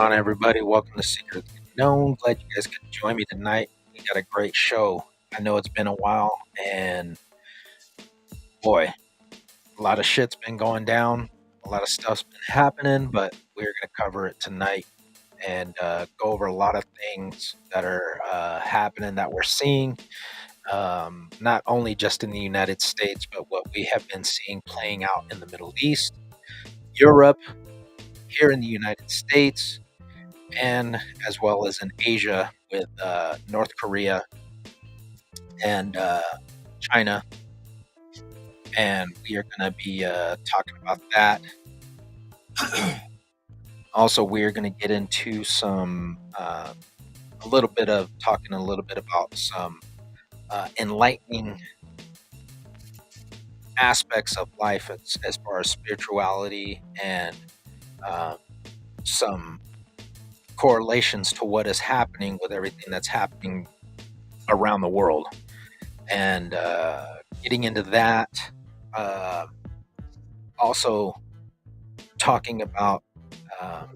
On everybody, welcome to Secret Known. Glad you guys could join me tonight. We got a great show. I know it's been a while, and boy, a lot of shit's been going down. A lot of stuff's been happening, but we're going to cover it tonight and go over a lot of things that are happening that we're seeing, not only just in the United States, but what we have been seeing playing out in the Middle East, Europe, here in the United States, and as well as in Asia with North Korea and China. And we are going to be talking about that. Also, we're going to get into a little bit of talking a little bit about some enlightening aspects of life as far as spirituality and uh, some correlations to what is happening with everything that's happening around the world. And getting into that, uh, also talking about um,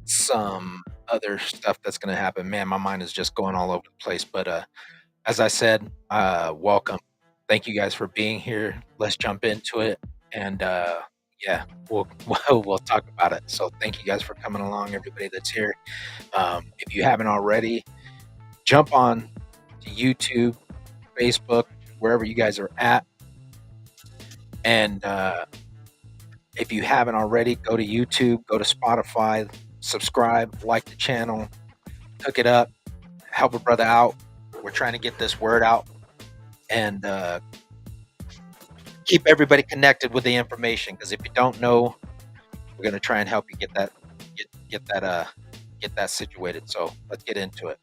some other stuff that's going to happen. Man, my mind is just going all over the place. But as I said, welcome. Thank you guys for being here. Let's jump into it, and yeah, we'll we'll talk about it. So thank you guys for coming along, everybody that's here. If you haven't already, jump on to YouTube, Facebook, wherever you guys are at, and if you haven't already, go to YouTube, go to Spotify, subscribe, like the channel, hook it up, help a brother out. We're trying to get this word out and keep everybody connected with the information. Because if you don't know, we're gonna try and help you get that situated. So let's get into it.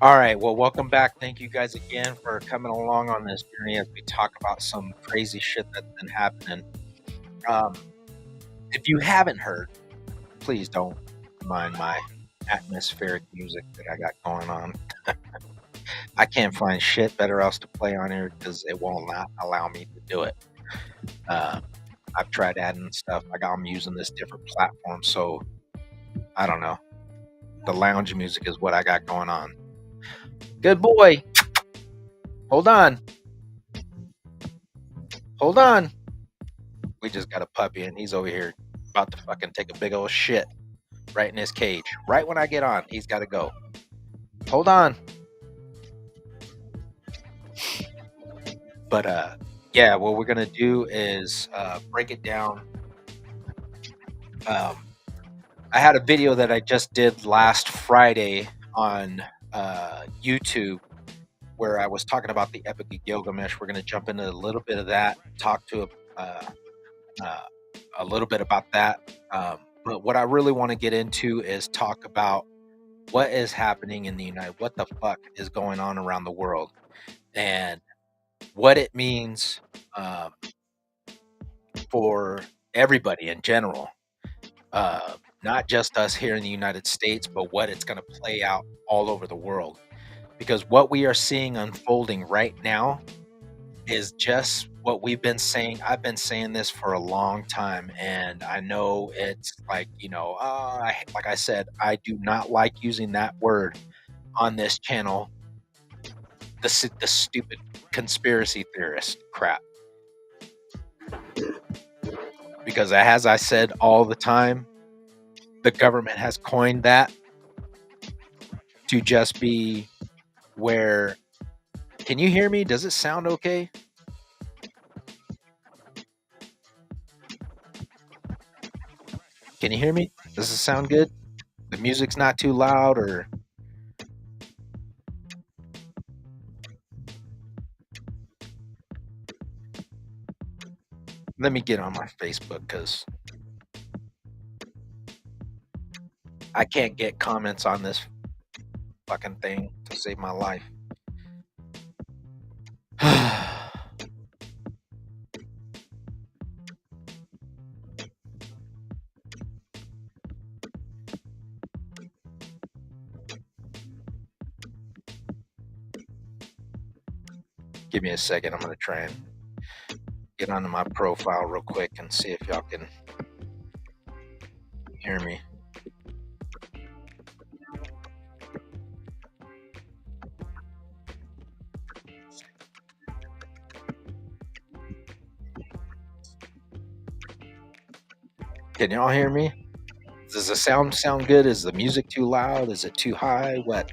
All right. Well, welcome back. Thank you guys again for coming along on this journey as we talk about some crazy shit that's been happening. Um, if you haven't heard, please don't mind my atmospheric music that I got going on. I can't find shit better else to play on here because it will not allow me to do it. Uh, I've tried adding stuff. I'm using this different platform, so I don't know. The lounge music is what I got going on. Good boy. Hold on. Hold on. We just got a puppy and he's over here about to fucking take a big old shit right in his cage. Right when I get on, he's got to go. Hold on. But yeah, what we're gonna do is break it down. Um, I had a video that I just did last Friday on YouTube where I was talking about the Epic of Gilgamesh. We're gonna jump into a little bit of that, talk to uh, uh, a little bit about that. But what I really want to get into is talk about what is happening in the what the fuck is going on around the world, and what it means um, for everybody in general, not just us here in the United States, but what it's going to play out all over the world. Because what we are seeing unfolding right now is just what we've been saying. I've been saying this for a long time, and I know it's like, like I said, I do not like using that word on this channel, the stupid conspiracy theorist crap. Because as I said all the time, the government has coined that to just be where. Can you hear me? Does it sound okay? Can you hear me? Does it sound good? The music's not too loud, or let me get on my Facebook because I can't get comments on this fucking thing to save my life. Give me a second. I'm going to try and get onto my profile real quick and see if y'all can hear me. Can y'all hear me? Does the sound good? Is the music too loud? Is it too high? What?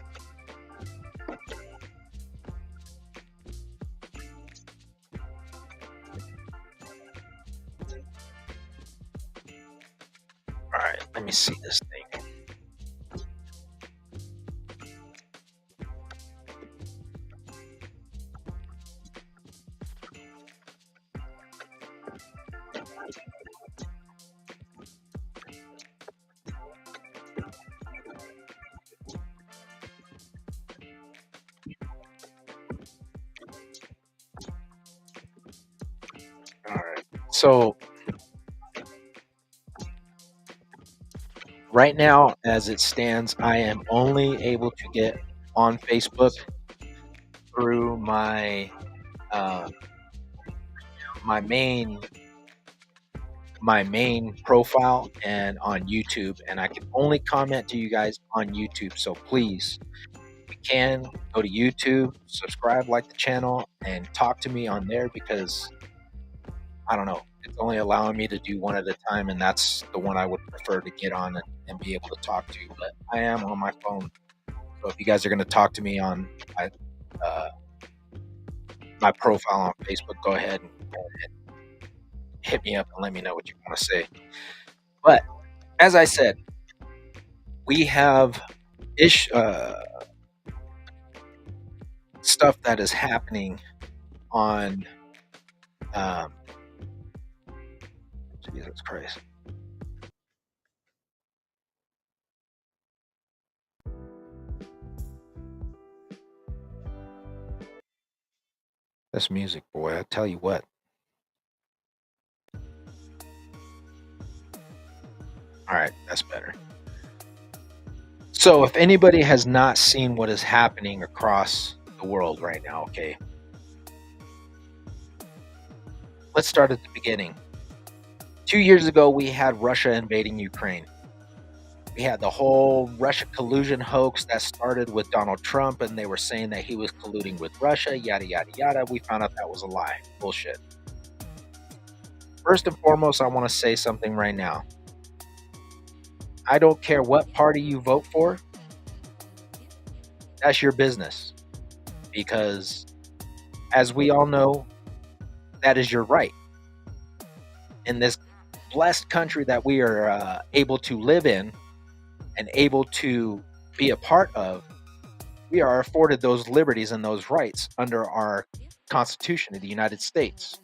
All right, let me see this thing. All right. So right now, as it stands, I am only able to get on Facebook through my uh, my main profile and on YouTube, and I can only comment to you guys on YouTube. So please, if you can go to YouTube, subscribe, like the channel, and talk to me on there because I don't know. It's only allowing me to do one at a time, and that's the one I would prefer to get on and be able to talk to. But I am on my phone, so if you guys are going to talk to me on my uh, my profile on Facebook, go ahead and hit me up and let me know what you want to say. But as I said, we have stuff that is happening on Jesus Christ. This music, boy, I tell you what. All right, that's better. So if anybody has not seen what is happening across the world right now, okay, let's start at the beginning. 2 years ago, we had Russia invading Ukraine. We had the whole Russia collusion hoax that started with Donald Trump, and they were saying that he was colluding with Russia, yada, yada, yada. We found out that was a lie. Bullshit. First and foremost, I want to say something right now. I don't care what party you vote for. That's your business. Because, as we all know, that is your right. In this blessed country that we are able to live in and able to be a part of, we are afforded those liberties and those rights under our Constitution of the United States.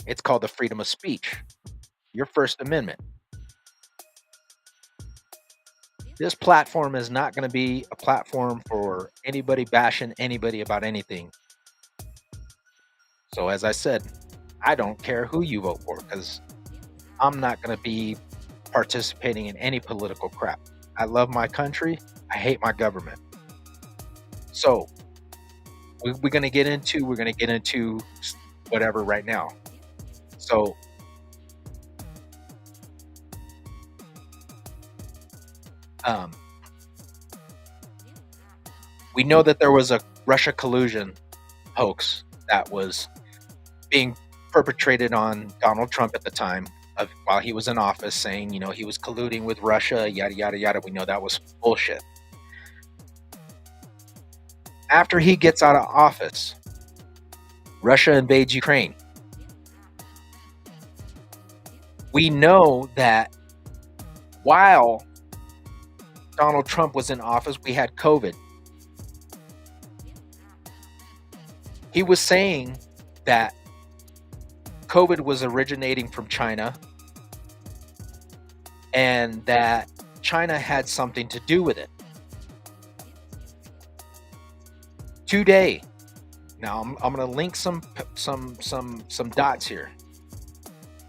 It's called the freedom of speech, your First Amendment. This platform is not going to be a platform for anybody bashing anybody about anything. So as I said, I don't care who you vote for because I'm not going to be participating in any political crap. I love my country. I hate my government. So we're going to get into whatever right now. So we know that there was a Russia collusion hoax that was being perpetrated on Donald Trump at the time while he was in office, saying, he was colluding with Russia, yada, yada, yada. We know that was bullshit. After he gets out of office, Russia invades Ukraine. We know that while Donald Trump was in office, we had COVID. He was saying that COVID was originating from China and that China had something to do with it. Today, now I'm going to link some dots here.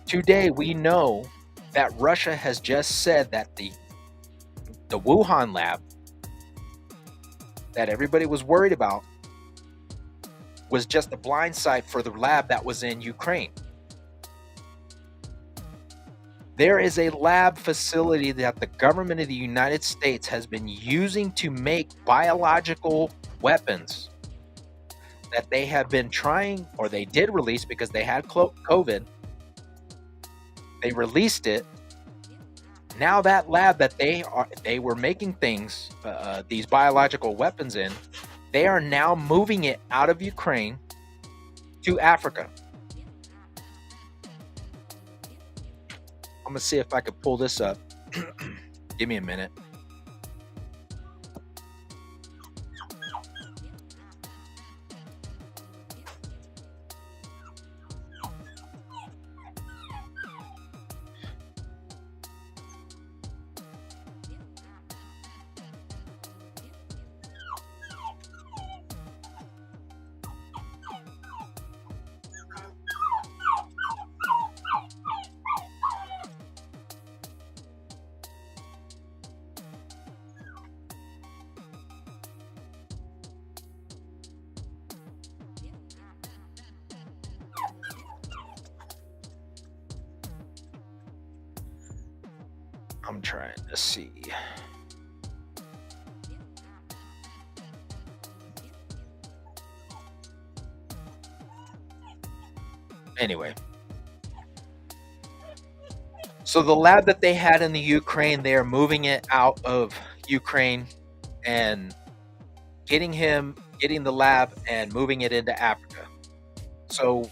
Today, we know that Russia has just said that the Wuhan lab that everybody was worried about was just a blind site for the lab that was in Ukraine. There is a lab facility that the government of the United States has been using to make biological weapons that they have been trying, or they did release because they had COVID. They released it. Now that lab that they were making things, these biological weapons in, they are now moving it out of Ukraine to Africa. I'm gonna see if I can pull this up. Give me a minute. I'm trying to see. Anyway, so the lab that they had in the Ukraine, they are moving it out of Ukraine and getting the lab and moving it into Africa. So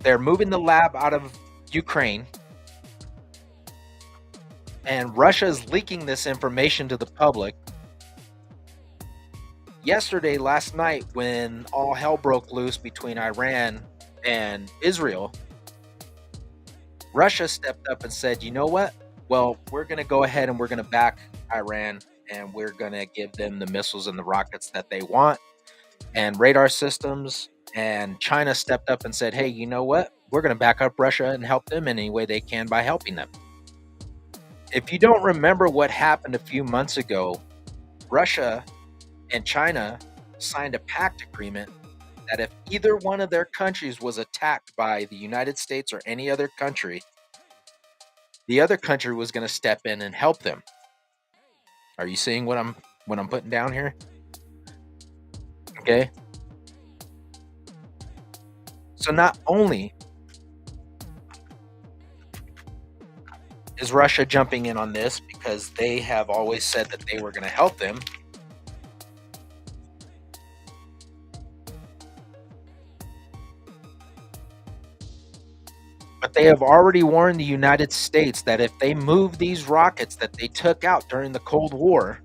they're moving the lab out of Ukraine, and Russia is leaking this information to the public. Last night, when all hell broke loose between Iran and Israel, Russia stepped up and said, you know what? Well, we're going to go ahead and we're going to back Iran, and we're going to give them the missiles and the rockets that they want and radar systems. And China stepped up and said, hey, you know what? We're going to back up Russia and help them in any way they can by helping them. If you don't remember what happened a few months ago, Russia and China signed a pact agreement that if either one of their countries was attacked by the United States or any other country, the other country was going to step in and help them. Are you seeing what I'm putting down here? Okay. So not only is Russia jumping in on this because they have always said that they were going to help them, but they have already warned the United States that if they move these rockets that they took out during the Cold War,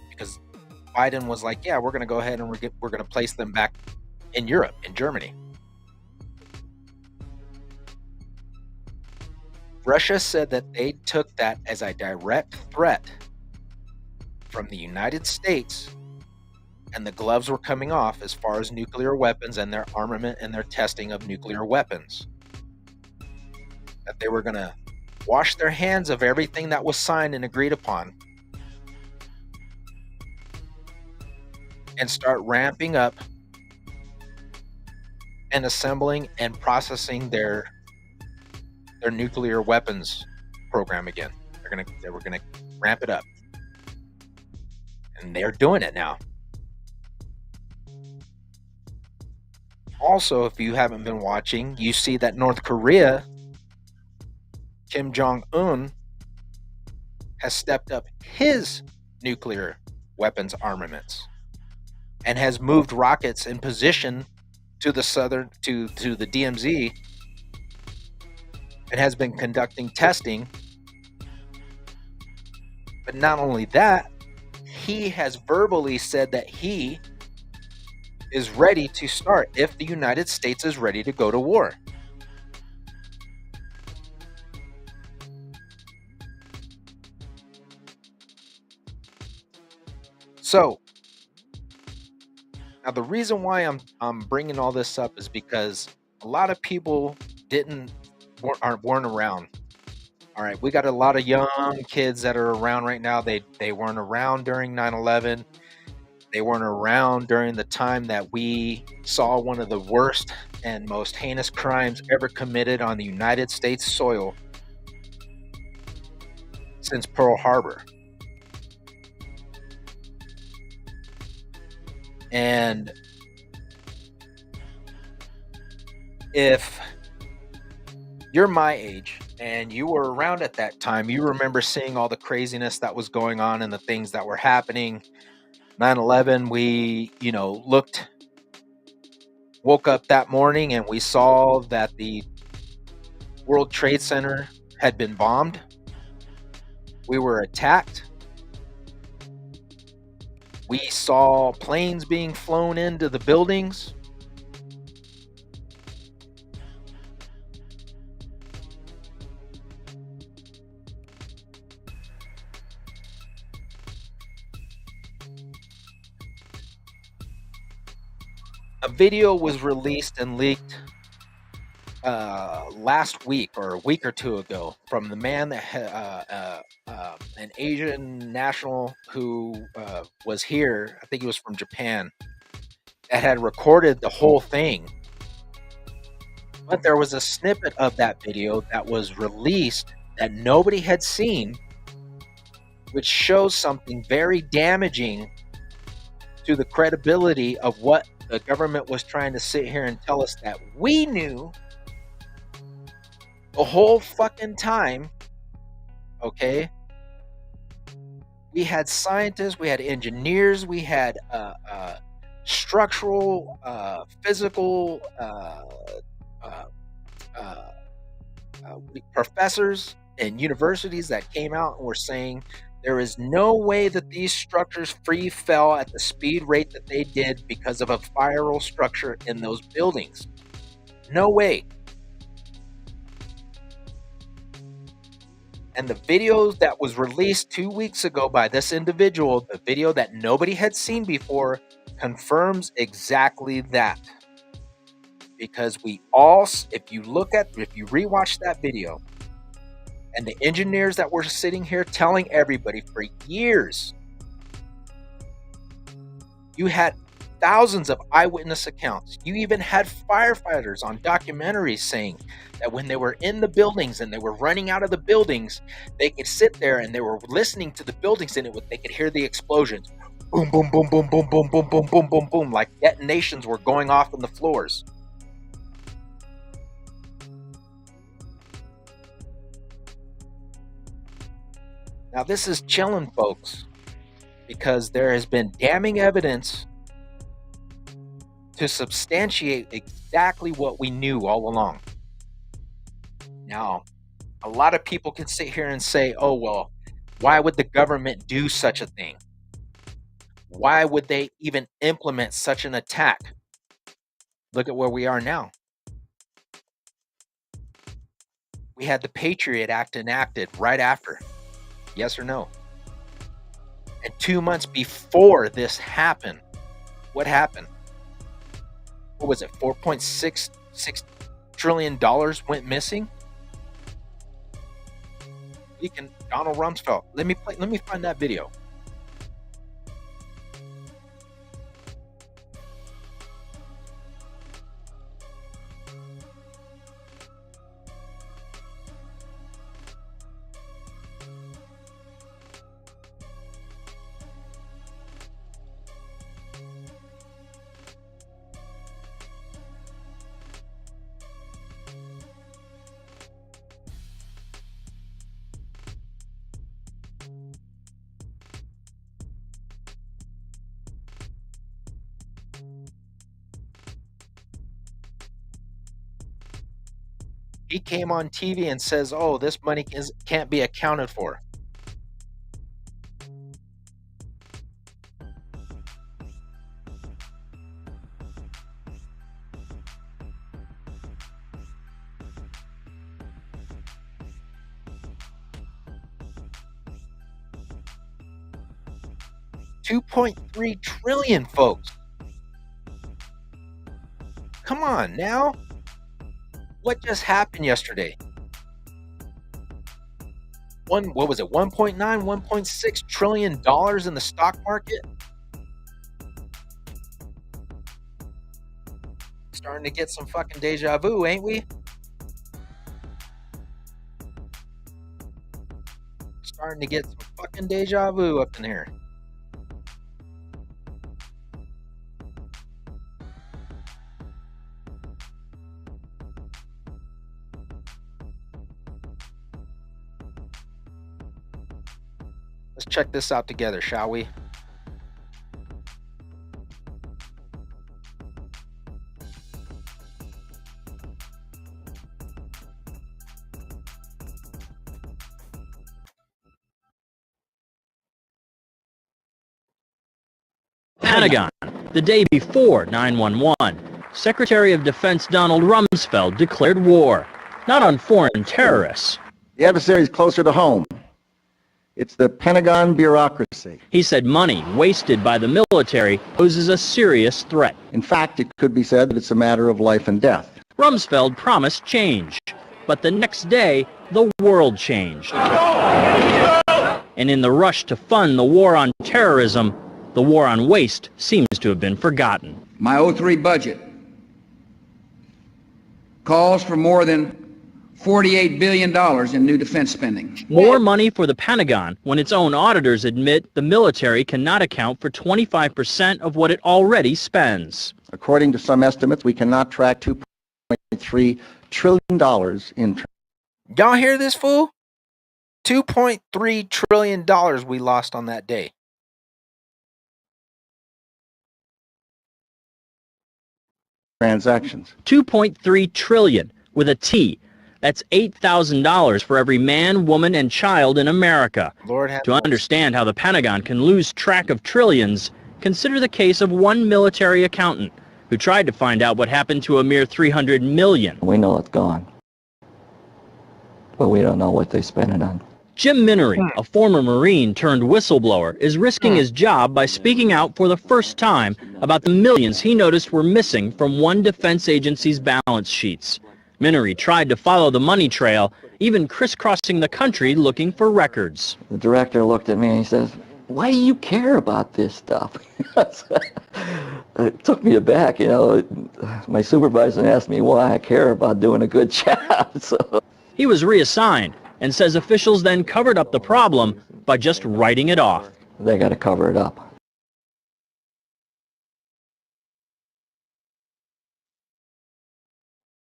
because Biden was like, yeah, we're going to go ahead and we're going to place them back in Europe, in Germany. Russia said that they took that as a direct threat from the United States, and the gloves were coming off as far as nuclear weapons and their armament and their testing of nuclear weapons. That they were going to wash their hands of everything that was signed and agreed upon and start ramping up and assembling and processing their nuclear weapons program again. They were gonna ramp it up, and they're doing it now. Also, if you haven't been watching, you see that North Korea, Kim Jong-un, has stepped up his nuclear weapons armaments. and has moved rockets in position to the to the DMZ and has been conducting testing. But not only that, he has verbally said that he is ready to start if the United States is ready to go to war. So now the reason why I'm bringing all this up is because a lot of people didn't weren't around. All right, we got a lot of young kids that are around right now. They weren't around during 9/11. They weren't around during the time that we saw one of the worst and most heinous crimes ever committed on the United States soil since Pearl Harbor. And if you're my age and you were around at that time, you remember seeing all the craziness that was going on and the things that were happening. 9/11, we, woke up that morning and we saw that the World Trade Center had been bombed. We were attacked. We saw planes being flown into the buildings. A video was released and leaked last week or a week or two ago from the man that an Asian national who was here. I think he was from Japan, that had recorded the whole thing. But there was a snippet of that video that was released that nobody had seen, which shows something very damaging to the credibility of what the government was trying to sit here and tell us that we knew the whole fucking time. Okay, we had scientists, we had engineers, we had structural, physical uh, uh, professors and universities that came out and were saying there is no way that these structures free fell at the speed rate that they did because of a viral structure in those buildings. No way. And the video that was released 2 weeks ago by this individual, the video that nobody had seen before, confirms exactly that. Because if you rewatch that video, and the engineers that were sitting here telling everybody for years, you had thousands of eyewitness accounts. You even had firefighters on documentaries saying that when they were in the buildings and they were running out of the buildings, they could sit there and they were listening to the buildings and they could hear the explosions. Boom, boom, boom, boom, boom, boom, boom, boom, boom, boom, boom, like detonations were going off on the floors. Now, this is chilling, folks, because there has been damning evidence to substantiate exactly what we knew all along. Now, a lot of people can sit here and say, oh, well, why would the government do such a thing? Why would they even implement such an attack? Look at where we are now. We had the Patriot Act enacted right after. Yes or no? And 2 months before this happened, what happened? What was it? $4.66 trillion went missing. Donald Rumsfeld. Let me find that video. He came on TV and says, "Oh, this money can't be accounted for." $2.3 trillion, folks. Come on now. What just happened yesterday? What was it? 1.9, $1.6 trillion in the stock market? Starting to get some fucking deja vu, ain't we? Starting to get some fucking deja vu up in here. Let's check this out together, shall we? Pentagon, the day before 9/11, Secretary of Defense Donald Rumsfeld declared war, not on foreign terrorists. The adversary is closer to home. It's the Pentagon bureaucracy. He said money wasted by the military poses a serious threat. In fact, it could be said that it's a matter of life and death. Rumsfeld promised change, but the next day, the world changed. And in the rush to fund the war on terrorism, the war on waste seems to have been forgotten. My 03 budget calls for more than $48 billion in new defense spending. More money for the Pentagon when its own auditors admit the military cannot account for 25% of what it already spends. According to some estimates, we cannot track $2.3 trillion in. Y'all hear this, fool? $2.3 trillion we lost on that day. Transactions. 2.3 trillion with a T. That's $8,000 for every man, woman, and child in America. Lord have To understand how the Pentagon can lose track of trillions, consider the case of one military accountant who tried to find out what happened to a mere $300 million. We know it's gone, but we don't know what they spent it on. Jim Minery, a former Marine turned whistleblower, is risking his job by speaking out for the first time about the millions he noticed were missing from one defense agency's balance sheets. Minery tried to follow the money trail, even crisscrossing the country looking for records. The director looked at me and he says, "Why do you care about this stuff?" It took me aback, you know. My supervisor asked me why I care about doing a good job. So He was reassigned and says officials then covered up the problem by just writing it off. they got to cover it up.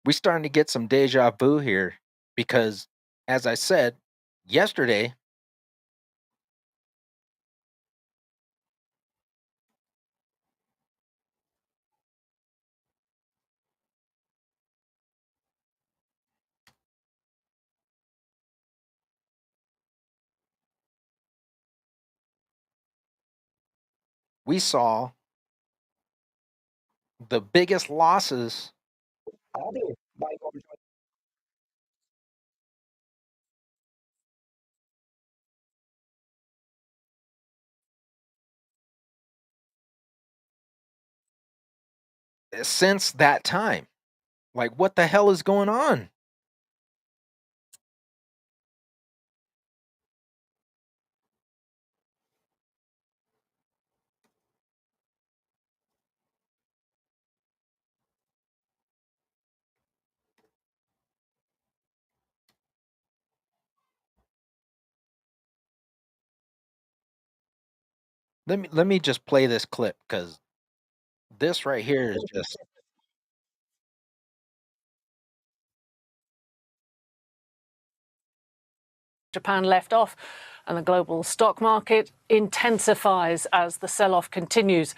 We're starting to get some deja vu here because, as I said yesterday, we saw the biggest losses. Since that time. Like, what the hell is going on? Let me just play this clip because this right here is just Japan left off. And the global stock market intensifies as the sell-off continues.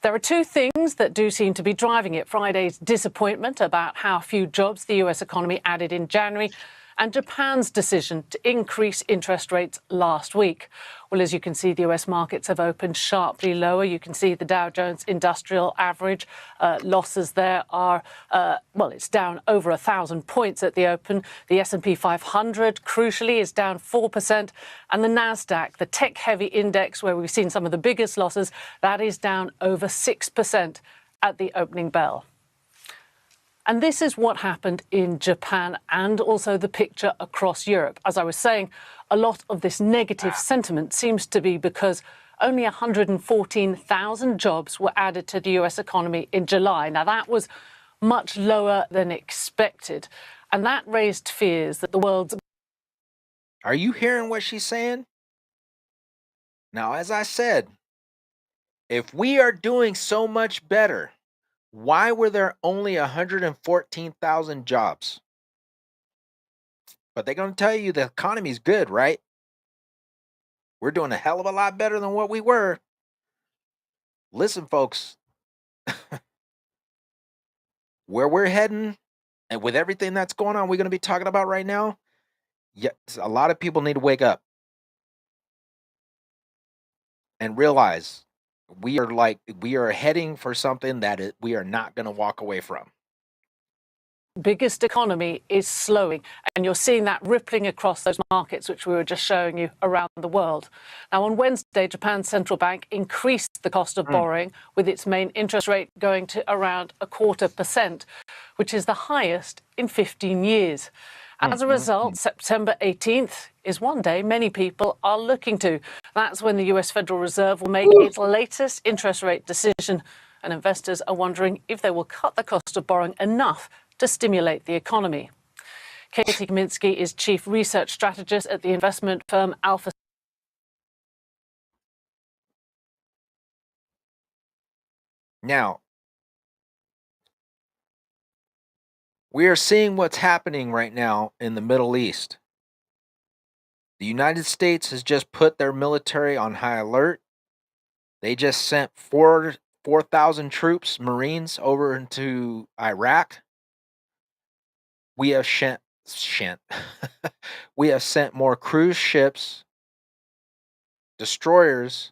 There are two things that do seem to be driving it. Friday's disappointment about how few jobs the US economy added in January, and Japan's decision to increase interest rates last week. Well, as you can see, the US markets have opened sharply lower. You can see the Dow Jones Industrial Average losses there are, it's down over 1,000 points at the open. The S&P 500, crucially, is down 4%. And the NASDAQ, the tech-heavy index, where we've seen some of the biggest losses, that is down over 6% at the opening bell. And this is what happened in Japan and also the picture across Europe. As I was saying, a lot of this negative sentiment seems to be because only 114,000 jobs were added to the US economy in July. Now, that was much lower than expected. And that raised fears that the world's... Are you hearing what she's saying? Now, as I said, if we are doing so much better, why were there only 114,000 jobs? But they're going to tell you the economy's good, right? We're doing a hell of a lot better than what we were. Listen, folks, where we're heading and with everything that's going on, we're going to be talking about right now, yes, a lot of people need to wake up and realize we are heading for something that we are not going to walk away from. Biggest economy is slowing, and you're seeing that rippling across those markets, which we were just showing you around the world. Now, on Wednesday, Japan's central bank increased the cost of borrowing, with its main interest rate going to around 0.25%, which is the highest in 15 years. As a result, September 18th is one day many people are looking to. That's when the US Federal Reserve will make its latest interest rate decision, and investors are wondering if they will cut the cost of borrowing enough to stimulate the economy. Katie Kaminsky is chief research strategist at the investment firm Alpha. Now, we are seeing what's happening right now in the Middle East. The United States has just put their military on high alert. They just sent 4,000 troops, Marines, over into Iraq. We have we have sent more cruise ships, destroyers,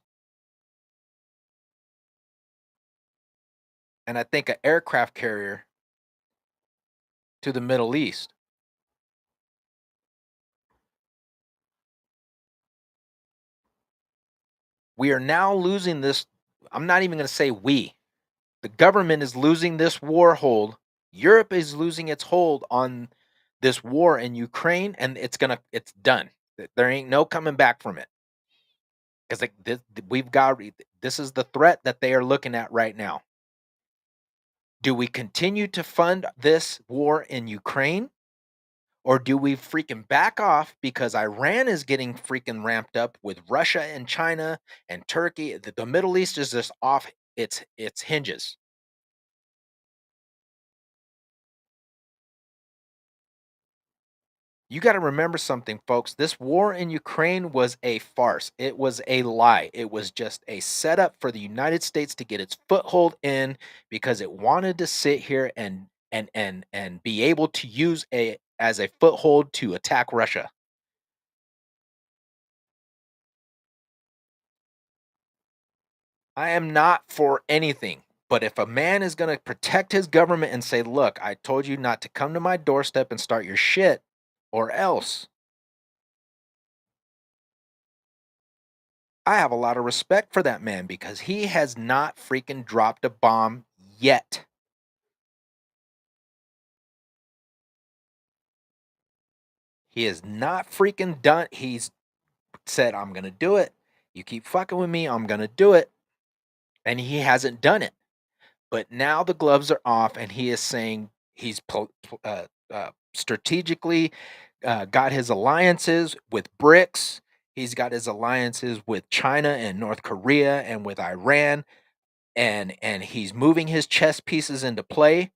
and I think an aircraft carrier to the Middle East. We are now losing this. I'm not even going to say we. The government is losing this war hold. Europe is losing its hold on this war in Ukraine, and it's done. There ain't no coming back from it. Because this is the threat that they are looking at right now. Do we continue to fund this war in Ukraine? Or do we freaking back off because Iran is getting freaking ramped up with Russia and China and Turkey? The Middle East is just off its hinges. You got to remember something, folks. This war in Ukraine was a farce. It was a lie. It was just a setup for the United States to get its foothold in because it wanted to sit here and be able to use as a foothold to attack Russia. I am not for anything, but if a man is going to protect his government and say, look, I told you not to come to my doorstep and start your shit, or else, I have a lot of respect for that man because he has not freaking dropped a bomb yet. He is not freaking done. He's said, I'm going to do it. You keep fucking with me, I'm going to do it. And he hasn't done it. But now the gloves are off and he is saying he's strategically got his alliances with BRICS. He's got his alliances with China and North Korea and with Iran. And he's moving his chess pieces into play.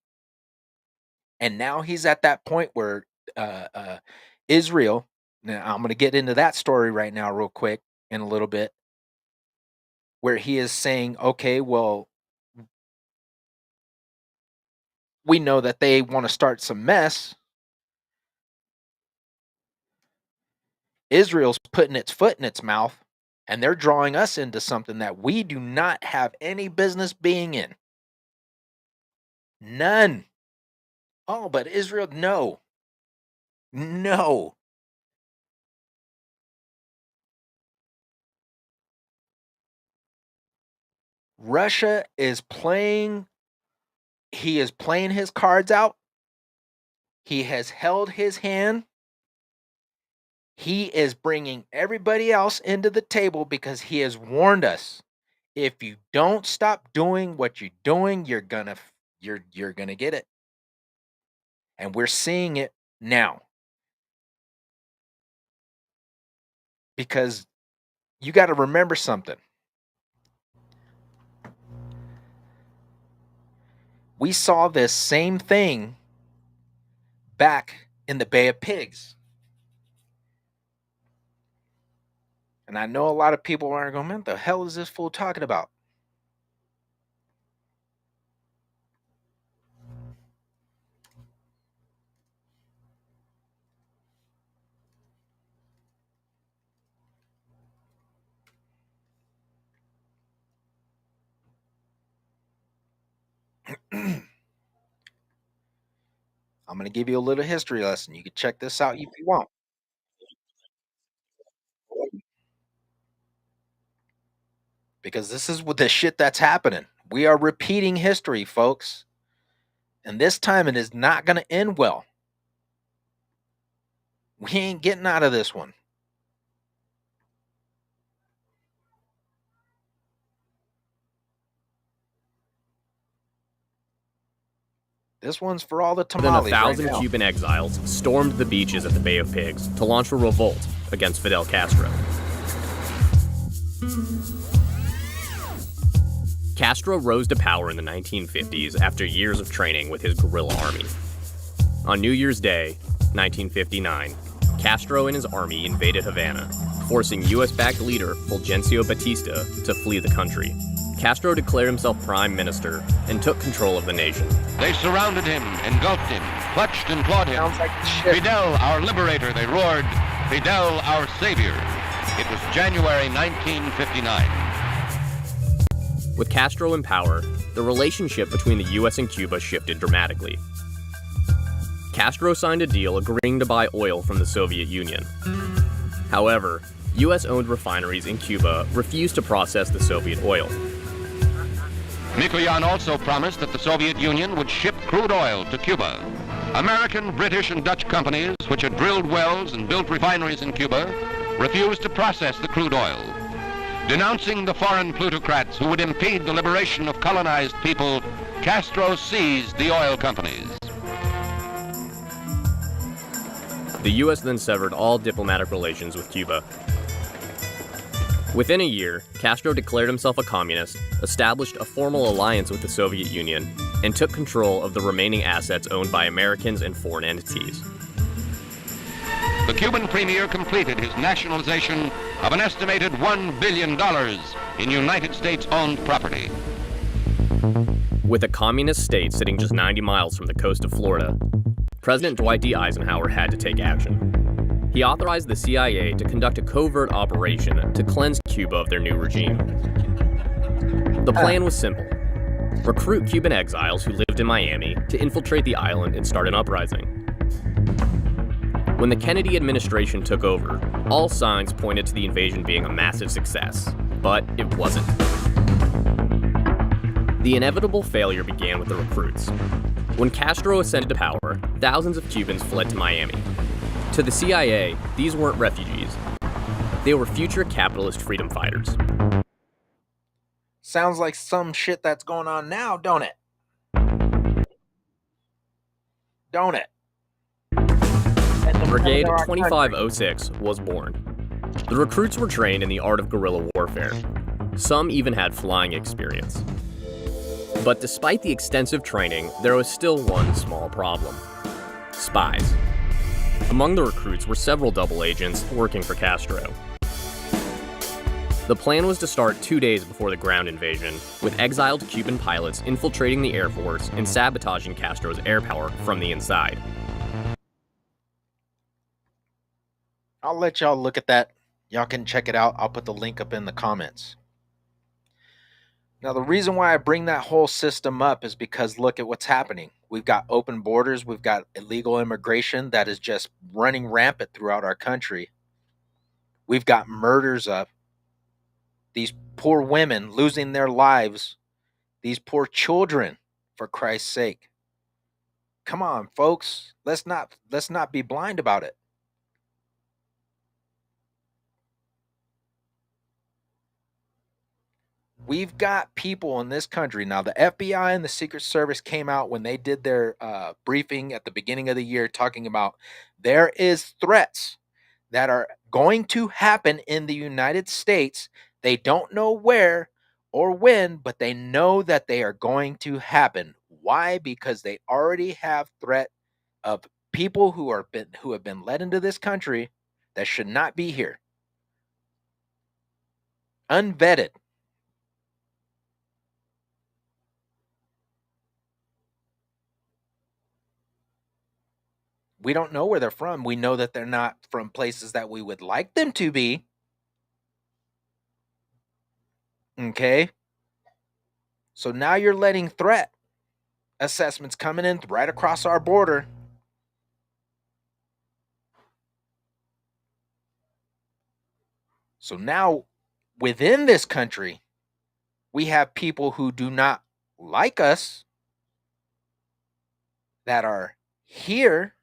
And now he's at that point where Israel, Now, I'm going to get into that story right now real quick in a little bit, where he is saying, okay, well, we know that they want to start some mess. Israel's putting its foot in its mouth, and they're drawing us into something that we do not have any business being in. None. Oh, but Israel, no. No. Russia is playing, he is playing his cards out. He has held his hand. He is bringing everybody else into the table because he has warned us. If you don't stop doing what you're doing, you're gonna get it. And we're seeing it now. Because you got to remember something. We saw this same thing back in the Bay of Pigs. And I know a lot of people are going, man, the hell is this fool talking about? I'm going to give you a little history lesson. You can check this out if you want. Because this is what the shit that's happening. We are repeating history, folks. And this time it is not going to end well. We ain't getting out of this one. This one's for all the tamales. More than 1,000 right now. Cuban exiles stormed the beaches at the Bay of Pigs to launch a revolt against Fidel Castro. Castro rose to power in the 1950s after years of training with his guerrilla army. On New Year's Day, 1959, Castro and his army invaded Havana, forcing U.S.-backed leader Fulgencio Batista to flee the country. Castro declared himself prime minister and took control of the nation. They surrounded him, engulfed him, clutched and clawed him. Sounds like shit. Fidel, our liberator, they roared. Fidel, our savior. It was January 1959. With Castro in power, the relationship between the U.S. and Cuba shifted dramatically. Castro signed a deal agreeing to buy oil from the Soviet Union. However, U.S.-owned refineries in Cuba refused to process the Soviet oil. Mikoyan also promised that the Soviet Union would ship crude oil to Cuba. American, British, and Dutch companies, which had drilled wells and built refineries in Cuba, refused to process the crude oil. Denouncing the foreign plutocrats who would impede the liberation of colonized people, Castro seized the oil companies. The U.S. then severed all diplomatic relations with Cuba. Within a year, Castro declared himself a communist, established a formal alliance with the Soviet Union, and took control of the remaining assets owned by Americans and foreign entities. The Cuban premier completed his nationalization of an estimated $1 billion in United States-owned property. With a communist state sitting just 90 miles from the coast of Florida, President Dwight D. Eisenhower had to take action. He authorized the CIA to conduct a covert operation to cleanse Cuba of their new regime. The plan was simple: recruit Cuban exiles who lived in Miami to infiltrate the island and start an uprising. When the Kennedy administration took over, all signs pointed to the invasion being a massive success, but it wasn't. The inevitable failure began with the recruits. When Castro ascended to power, thousands of Cubans fled to Miami. To the CIA, these weren't refugees. They were future capitalist freedom fighters. Sounds like some shit that's going on now, don't it? Don't it? Brigade 2506 was born. The recruits were trained in the art of guerrilla warfare. Some even had flying experience. But despite the extensive training, there was still one small problem: spies. Among the recruits were several double agents working for Castro. The plan was to start 2 days before the ground invasion, with exiled Cuban pilots infiltrating the Air Force and sabotaging Castro's air power from the inside. I'll let y'all look at that. Y'all can check it out. I'll put the link up in the comments. Now, the reason why I bring that whole system up is because look at what's happening. We've got open borders. We've got illegal immigration that is just running rampant throughout our country. We've got murders up. These poor women losing their lives. These poor children, for Christ's sake. Come on, folks. Let's not be blind about it. We've got people in this country. Now, the FBI and the Secret Service came out when they did their briefing at the beginning of the year talking about there is threats that are going to happen in the United States. They don't know where or when, but they know that they are going to happen. Why? Because they already have threat of people who have been let into this country that should not be here. Unvetted. We don't know where they're from. We know that they're not from places that we would like them to be. Okay? So now you're letting threat assessments coming in right across our border. So now within this country, we have people who do not like us that are here,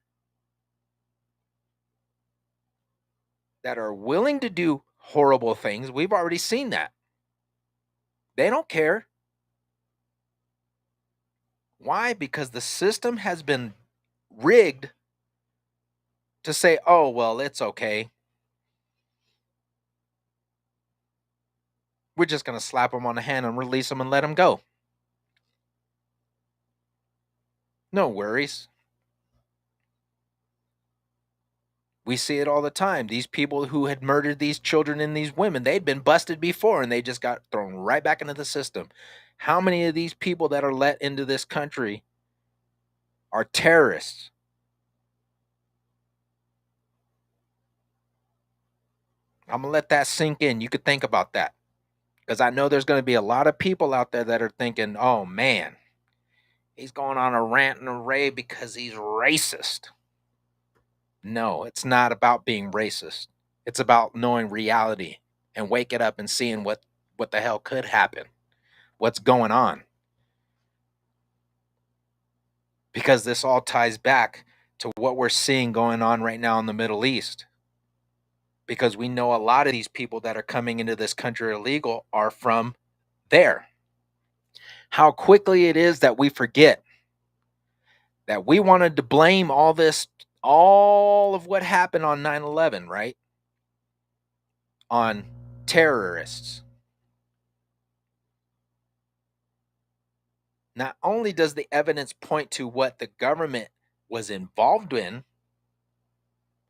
that are willing to do horrible things. We've already seen that. They don't care. Why? Because the system has been rigged to say, oh, well, it's okay. We're just going to slap them on the hand and release them and let them go. No worries. We see it all the time. These people who had murdered these children and these women, they'd been busted before and they just got thrown right back into the system. How many of these people that are let into this country are terrorists? I'm going to let that sink in. You could think about that. Because I know there's going to be a lot of people out there that are thinking, oh man, he's going on a rant and a rave because he's racist. No, it's not about being racist. It's about knowing reality and waking up and seeing what the hell could happen. What's going on. Because this all ties back to what we're seeing going on right now in the Middle East. Because we know a lot of these people that are coming into this country illegal are from there. How quickly it is that we forget that we wanted to blame all of what happened on 9/11, right? On terrorists. Not only does the evidence point to what the government was involved in,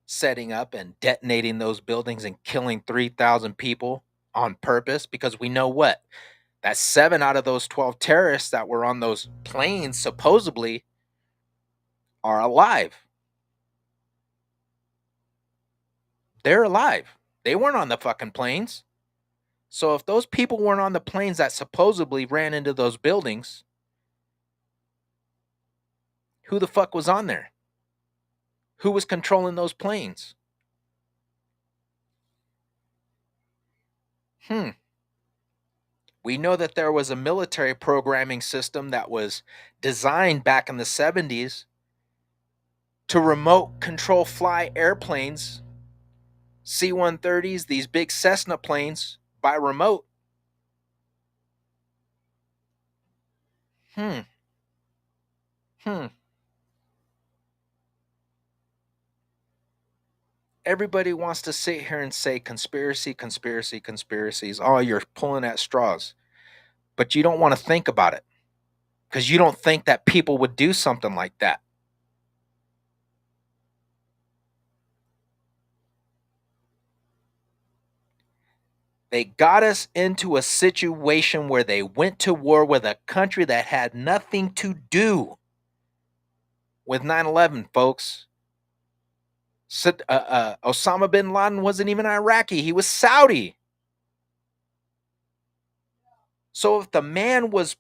setting up and detonating those buildings and killing 3,000 people on purpose, because we know what? That 7 out of those 12 terrorists that were on those planes supposedly are alive. They're alive. They weren't on the fucking planes. So if those people weren't on the planes that supposedly ran into those buildings, who the fuck was on there? Who was controlling those planes? We know that there was a military programming system that was designed back in the 70s to remote control fly airplanes, C-130s, these big Cessna planes, by remote. Everybody wants to sit here and say conspiracy, conspiracy, conspiracies. Oh, you're pulling at straws. But you don't want to think about it because you don't think that people would do something like that. They got us into a situation where they went to war with a country that had nothing to do with 9/11, folks. Osama bin Laden wasn't even Iraqi. He was Saudi. So if the man was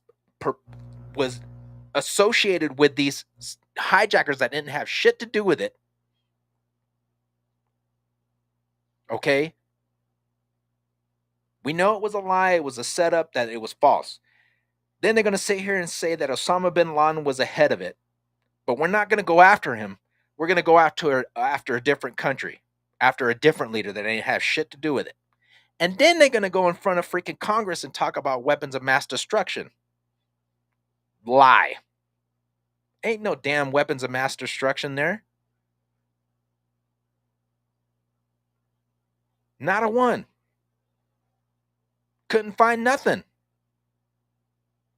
associated with these hijackers that didn't have shit to do with it, okay, we know it was a lie, it was a setup, that it was false. Then they're going to sit here and say that Osama bin Laden was ahead of it. But we're not going to go after him. We're going to go after a different country, after a different leader that ain't have shit to do with it. And then they're going to go in front of freaking Congress and talk about weapons of mass destruction. Lie. Ain't no damn weapons of mass destruction there. Not a one. Couldn't find nothing.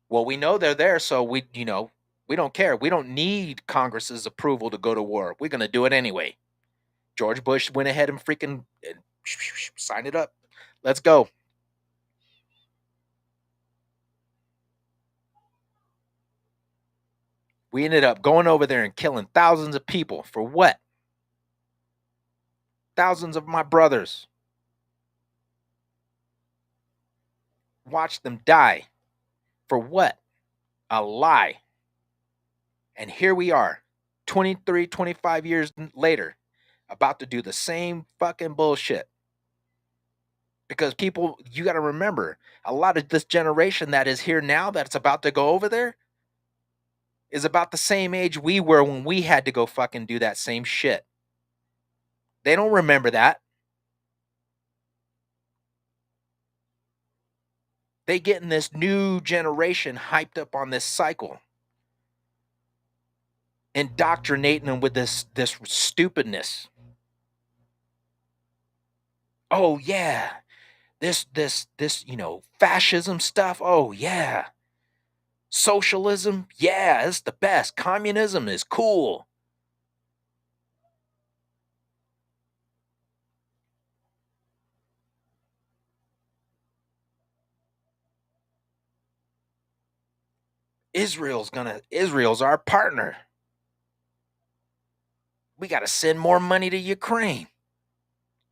Well, we know they're there, so we don't care. We don't need Congress's approval to go to war. We're going to do it anyway. George Bush went ahead and freaking signed it up. Let's go. We ended up going over there and killing thousands of people. For what? Thousands of my brothers. Watch them die. For what? A lie. And here we are, 23, 25 years later, about to do the same fucking bullshit. Because people, you got to remember, a lot of this generation that is here now that's about to go over there is about the same age we were when we had to go fucking do that same shit. They don't remember that. They getting this new generation hyped up on this cycle, indoctrinating them with this stupidness. Oh yeah, this fascism stuff. Oh yeah, socialism. Yeah, it's the best. Communism is cool. Israel's our partner. We got to send more money to Ukraine.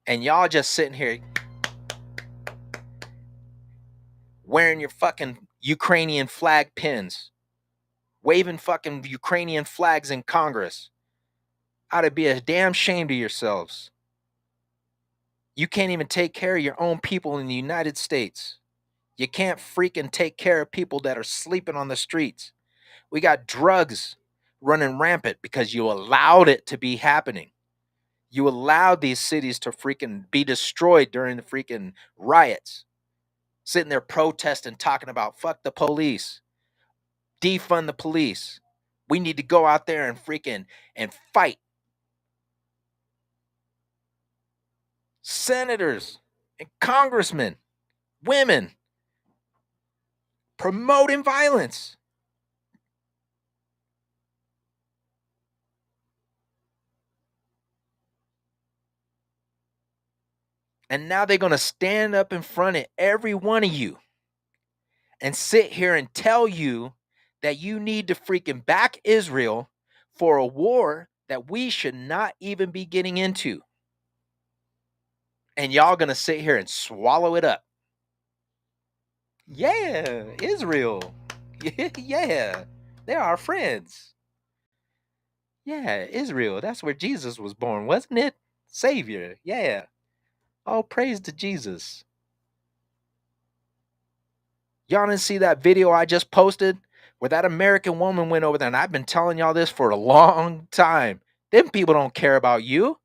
And y'all just sitting here wearing your fucking Ukrainian flag pins, waving fucking Ukrainian flags in Congress. Ought to be a damn shame to yourselves. You can't even take care of your own people in the United States. You can't freaking take care of people that are sleeping on the streets. We got drugs running rampant because you allowed it to be happening. You allowed these cities to freaking be destroyed during the freaking riots. Sitting there protesting, talking about fuck the police. Defund the police. We need to go out there and freaking and fight. Senators and congressmen, women, promoting violence. And now they're going to stand up in front of every one of you and sit here and tell you that you need to freaking back Israel for a war that we should not even be getting into. And y'all going to sit here and swallow it up. Yeah, Israel. Yeah, they're our friends. Yeah, Israel. That's where Jesus was born, wasn't it? Savior. Yeah. All praise to Jesus. Y'all didn't see that video I just posted where that American woman went over there, and I've been telling y'all this for a long time. Them people don't care about you.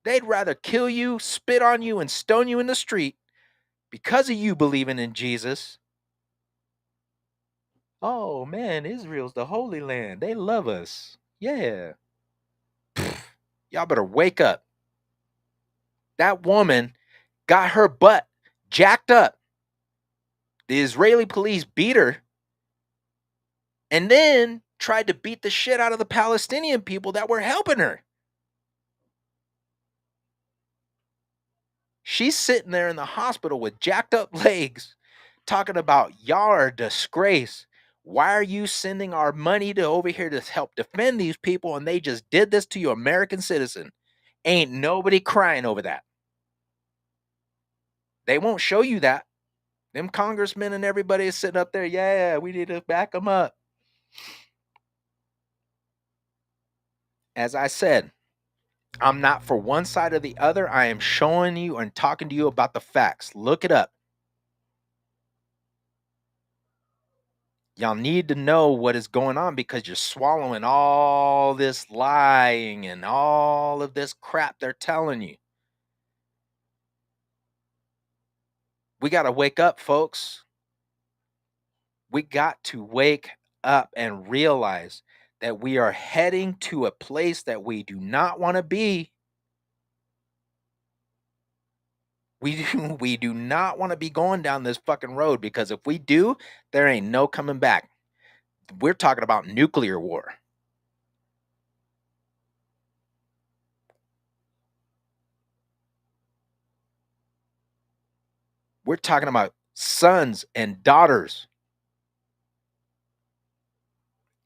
They'd rather kill you, spit on you, and stone you in the street because of you believing in Jesus. Oh man, Israel's the Holy Land. They love us. Yeah. Y'all better wake up. That woman got her butt jacked up. The Israeli police beat her and then tried to beat the shit out of the Palestinian people that were helping her. She's sitting there in the hospital with jacked up legs talking about y'all are a disgrace. Why are you sending our money to over here to help defend these people? And they just did this to you, American citizen. Ain't nobody crying over that. They won't show you that. Them congressmen and everybody is sitting up there. Yeah, we need to back them up. As I said, I'm not for one side or the other. I am showing you and talking to you about the facts. Look it up. Y'all need to know what is going on because you're swallowing all this lying and all of this crap they're telling you. We got to wake up, folks. We got to wake up and realize that we are heading to a place that we do not want to be. We do not want to be going down this fucking road because if we do, there ain't no coming back. We're talking about nuclear war. We're talking about sons and daughters.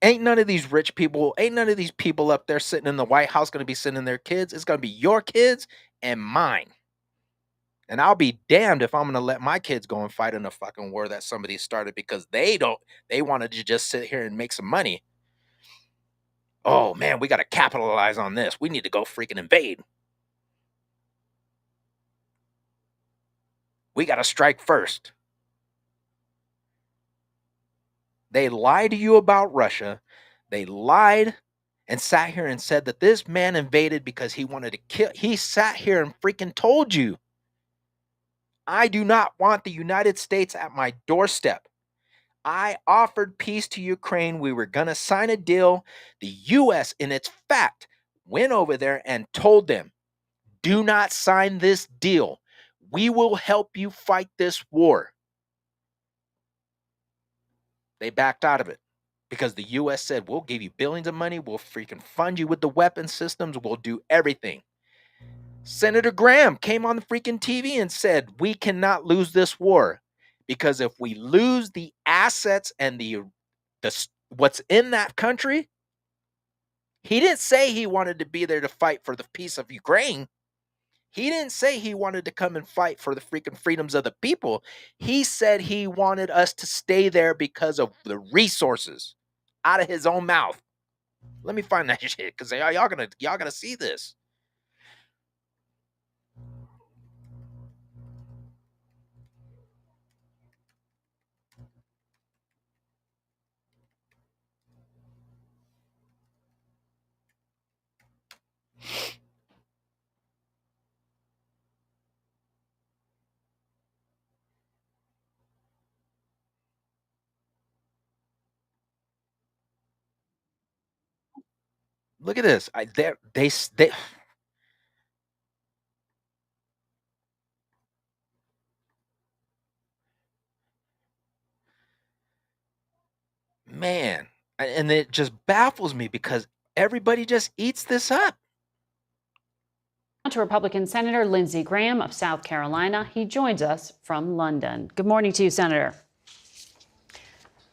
Ain't none of these rich people, ain't none of these people up there sitting in the White House going to be sending their kids. It's going to be your kids and mine. And I'll be damned if I'm going to let my kids go and fight in a fucking war that somebody started because they wanted to just sit here and make some money. Oh man, we got to capitalize on this. We need to go freaking invade. We got to strike first. They lied to you about Russia. They lied and sat here and said that this man invaded because he wanted to kill. He sat here and freaking told you, I do not want the United States at my doorstep. I offered peace to Ukraine. We were going to sign a deal. The U.S., in its fact, went over there and told them, do not sign this deal. We will help you fight this war. They backed out of it because the U.S. said, we'll give you billions of money. We'll freaking fund you with the weapon systems. We'll do everything. Senator Graham came on the freaking TV and said, we cannot lose this war because if we lose the assets and the what's in that country, he didn't say he wanted to be there to fight for the peace of Ukraine. He didn't say he wanted to come and fight for the freaking freedoms of the people. He said he wanted us to stay there because of the resources out of his own mouth. Let me find that shit because y'all gonna see this. Look at this. They man, and it just baffles me because everybody just eats this up. To Republican Senator Lindsey Graham of South Carolina. He joins us from London. Good morning to you, Senator.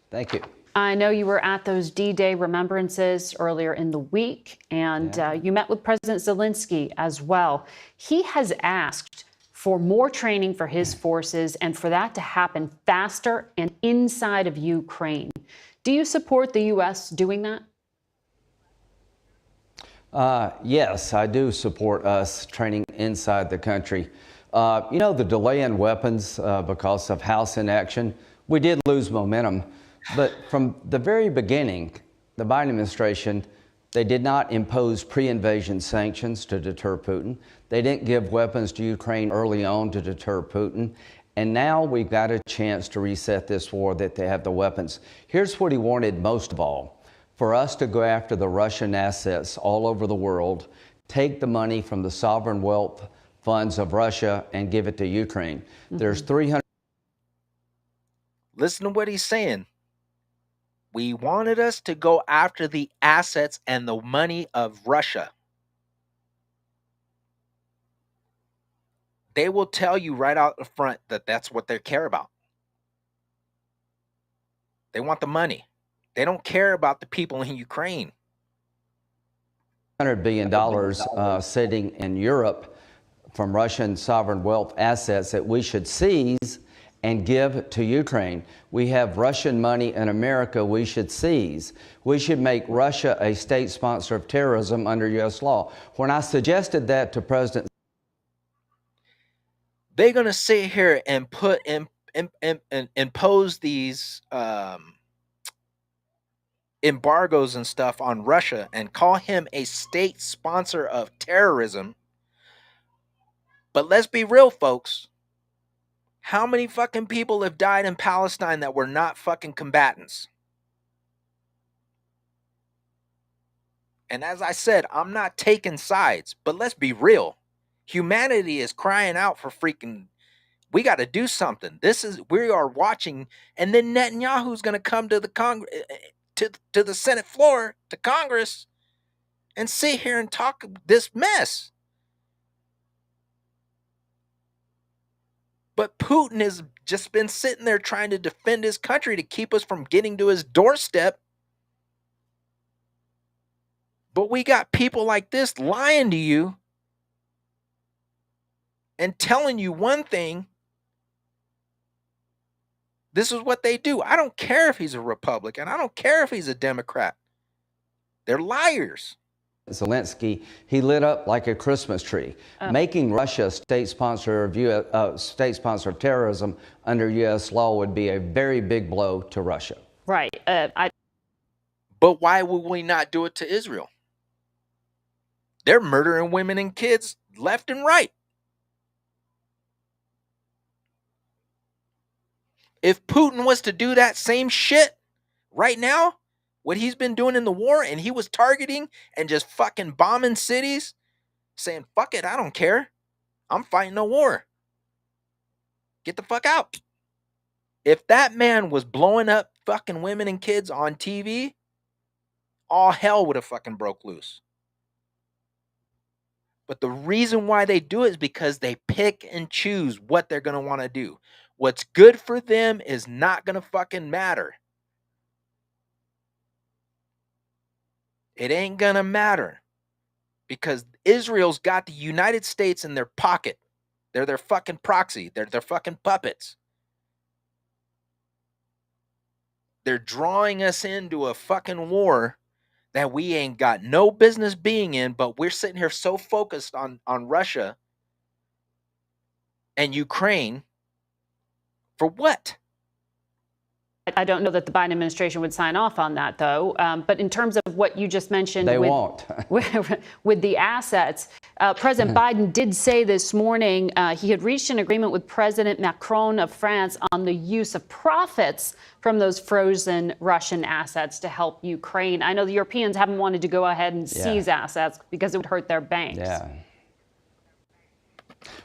Thank you. I know you were at those D-Day remembrances earlier in the week, and you met with President Zelensky as well. He has asked for more training for his forces and for that to happen faster and inside of Ukraine. Do you support the U.S. doing that? Yes, I do support us training inside the country. The delay in weapons because of House inaction, we did lose momentum. But from the very beginning, the Biden administration, they did not impose pre-invasion sanctions to deter Putin. They didn't give weapons to Ukraine early on to deter Putin. And now we've got a chance to reset this war that they have the weapons. Here's what he wanted most of all: for us to go after the Russian assets all over the world, take the money from the sovereign wealth funds of Russia and give it to Ukraine. There's 300. Listen to what he's saying. We wanted us to go after the assets and the money of Russia. They will tell you right out the front that that's what they care about. They want the money. They don't care about the people in Ukraine. $100 billion sitting in Europe from Russian sovereign wealth assets that we should seize and give to Ukraine. We have Russian money in America we should seize. We should make Russia a state sponsor of terrorism under U.S. law. When I suggested that to President, they're going to sit here and impose these embargoes and stuff on Russia and call him a state sponsor of terrorism. But let's be real, folks. How many fucking people have died in Palestine that were not fucking combatants? And as I said, I'm not taking sides, but let's be real. Humanity is crying out for freaking, we got to do something. We are watching, and then Netanyahu's going to come to the Congress, to the Senate floor, to Congress, and sit here and talk this mess. But Putin has just been sitting there trying to defend his country to keep us from getting to his doorstep. But we got people like this lying to you and telling you one thing. This is what they do. I don't care if he's a Republican. I don't care if he's a Democrat. They're liars. Zelensky, he lit up like a Christmas tree. Making Russia a state sponsor of terrorism under U.S. law would be a very big blow to Russia. Right. But why would we not do it to Israel? They're murdering women and kids left and right. If Putin was to do that same shit right now, what he's been doing in the war, and he was targeting and just fucking bombing cities, saying, fuck it, I don't care. I'm fighting a war. Get the fuck out. If that man was blowing up fucking women and kids on TV, all hell would have fucking broke loose. But the reason why they do it is because they pick and choose what they're going to want to do. What's good for them is not going to fucking matter. It ain't going to matter. Because Israel's got the United States in their pocket. They're their fucking proxy. They're their fucking puppets. They're drawing us into a fucking war that we ain't got no business being in, but we're sitting here so focused on Russia and Ukraine. For what? I don't know that the Biden administration would sign off on that, though. But in terms of what you just mentioned, they won't. with the assets, President Biden did say this morning he had reached an agreement with President Macron of France on the use of profits from those frozen Russian assets to help Ukraine. I know the Europeans haven't wanted to go ahead and seize assets because it would hurt their banks. Yeah.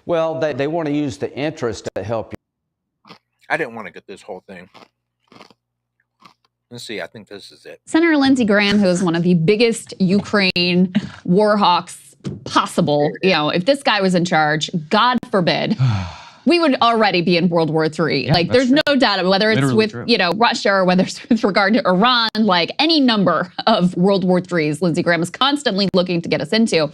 Well, they want to use the interest to help you. I didn't want to get this whole thing. Let's see. I think this is it. Senator Lindsey Graham, who is one of the biggest Ukraine war hawks possible, if this guy was in charge, God forbid, we would already be in World War III. Yeah, there's true. no doubt, whether it's Literally with, true. Russia or whether it's with regard to Iran, any number of World War IIIs Lindsey Graham is constantly looking to get us into.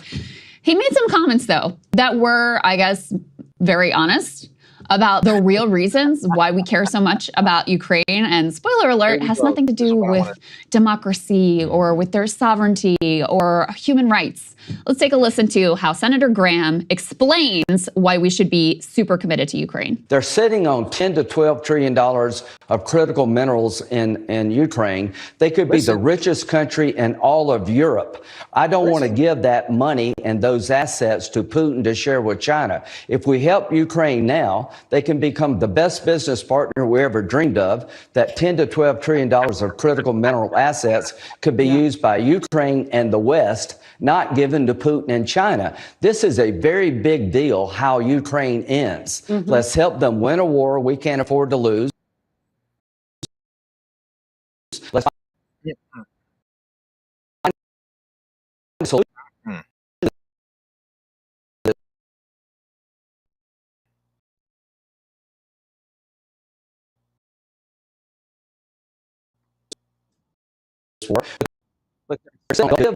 He made some comments, though, that were, I guess, very honest about the real reasons why we care so much about Ukraine. And spoiler alert, has nothing to do with democracy or with their sovereignty or human rights. Let's take a listen to how Senator Graham explains why we should be super committed to Ukraine. They're sitting on $10 to $12 trillion of critical minerals in Ukraine. They could be the richest country in all of Europe. I don't want to give that money and those assets to Putin to share with China. If we help Ukraine now, they can become the best business partner we ever dreamed of. That $10 to $12 trillion of critical mineral assets could be used by Ukraine and the West, not given to Putin and China. This is a very big deal how Ukraine ends. Let's help them win a war we can't afford to lose. Let's find a solution war. But they're still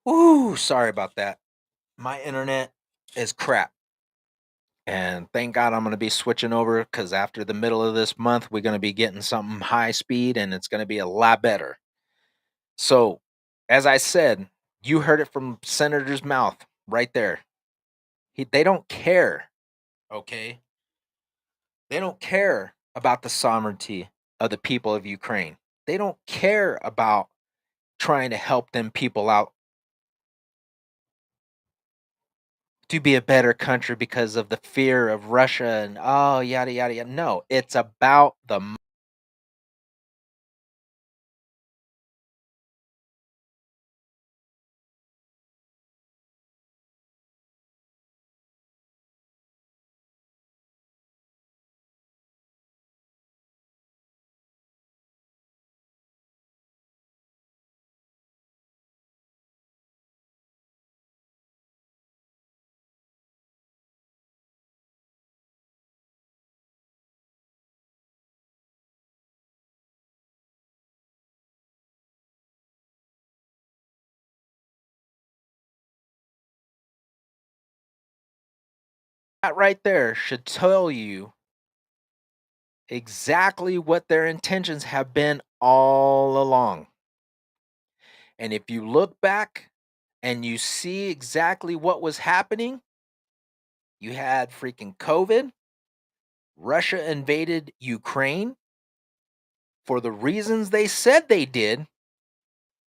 Ooh, sorry about that. My internet is crap. And thank God I'm going to be switching over because after the middle of this month, we're going to be getting something high speed and it's going to be a lot better. So, as I said, you heard it from Senator's mouth right there. They don't care, okay? They don't care about the sovereignty of the people of Ukraine. They don't care about trying to help them people out to be a better country because of the fear of Russia and oh yada yada yada. No, it's about the that right there should tell you exactly what their intentions have been all along. And if you look back and you see exactly what was happening, you had freaking COVID. Russia invaded Ukraine for the reasons they said they did,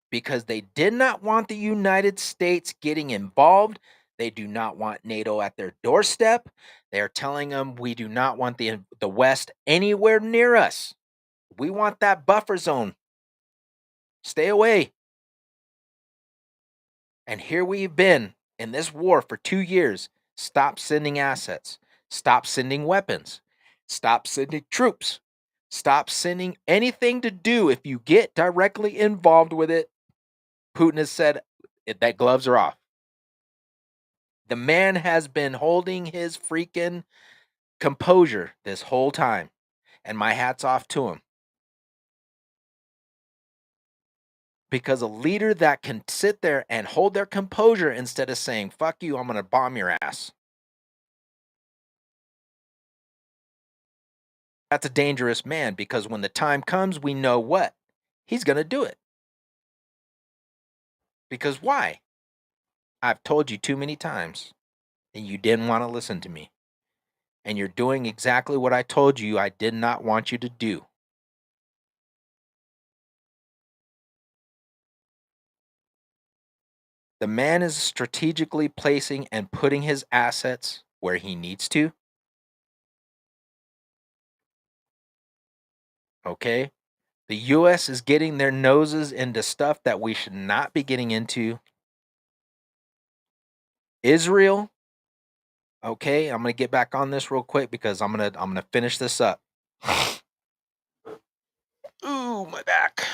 because they did not want the United States getting involved. They do not want NATO at their doorstep. They are telling them we do not want the West anywhere near us. We want that buffer zone. Stay away. And here we've been in this war for 2 years. Stop sending assets. Stop sending weapons. Stop sending troops. Stop sending anything to do. If you get directly involved with it, Putin has said that gloves are off. The man has been holding his freaking composure this whole time. And my hat's off to him. Because a leader that can sit there and hold their composure instead of saying, fuck you, I'm going to bomb your ass. That's a dangerous man, because when the time comes, we know what? He's going to do it. Because why? I've told you too many times, and you didn't want to listen to me. And you're doing exactly what I told you I did not want you to do. The man is strategically placing and putting his assets where he needs to. Okay? The U.S. is getting their noses into stuff that we should not be getting into. Israel. Okay, I'm going to get back on this real quick because I'm going to finish this up. Ooh, my back.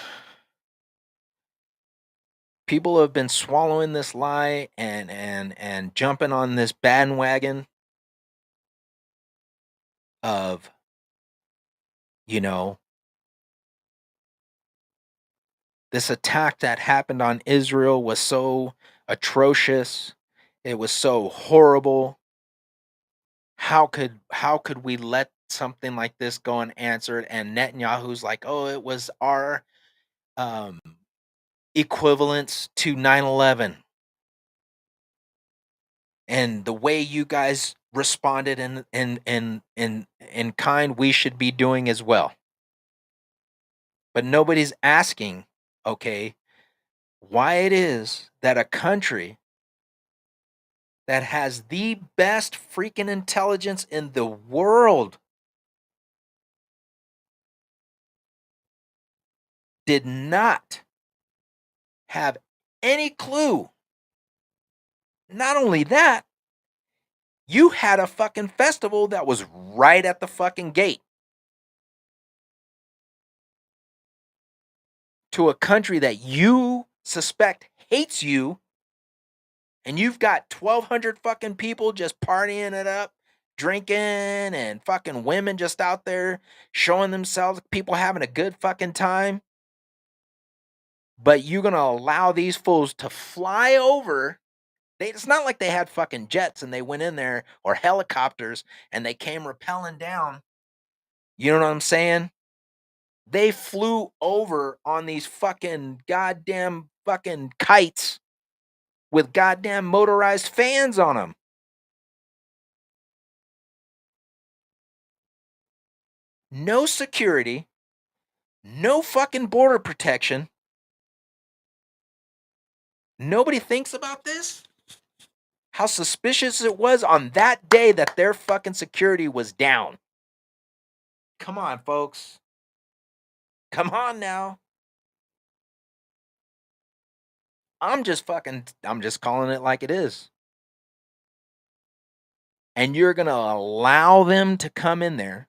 People have been swallowing this lie and jumping on this bandwagon of, you know, this attack that happened on Israel was so atrocious. It was so horrible. How could we let something like this go unanswered? And Netanyahu's like, oh, it was our equivalence to 9/11, and the way you guys responded in kind, we should be doing as well. But nobody's asking, okay, why it is that a country that has the best freaking intelligence in the world did not have any clue. Not only that, you had a fucking festival that was right at the fucking gate to a country that you suspect hates you, and you've got 1,200 fucking people just partying it up, drinking, and fucking women just out there showing themselves, people having a good fucking time. But you're gonna allow these fools to fly over. It's not like they had fucking jets and they went in there, or helicopters, and they came rappelling down. You know what I'm saying? They flew over on these fucking goddamn fucking kites with goddamn motorized fans on them. No security, no fucking border protection. Nobody thinks about this? How suspicious it was on that day that their fucking security was down. Come on, folks. Come on now. I'm just calling it like it is. And you're going to allow them to come in there,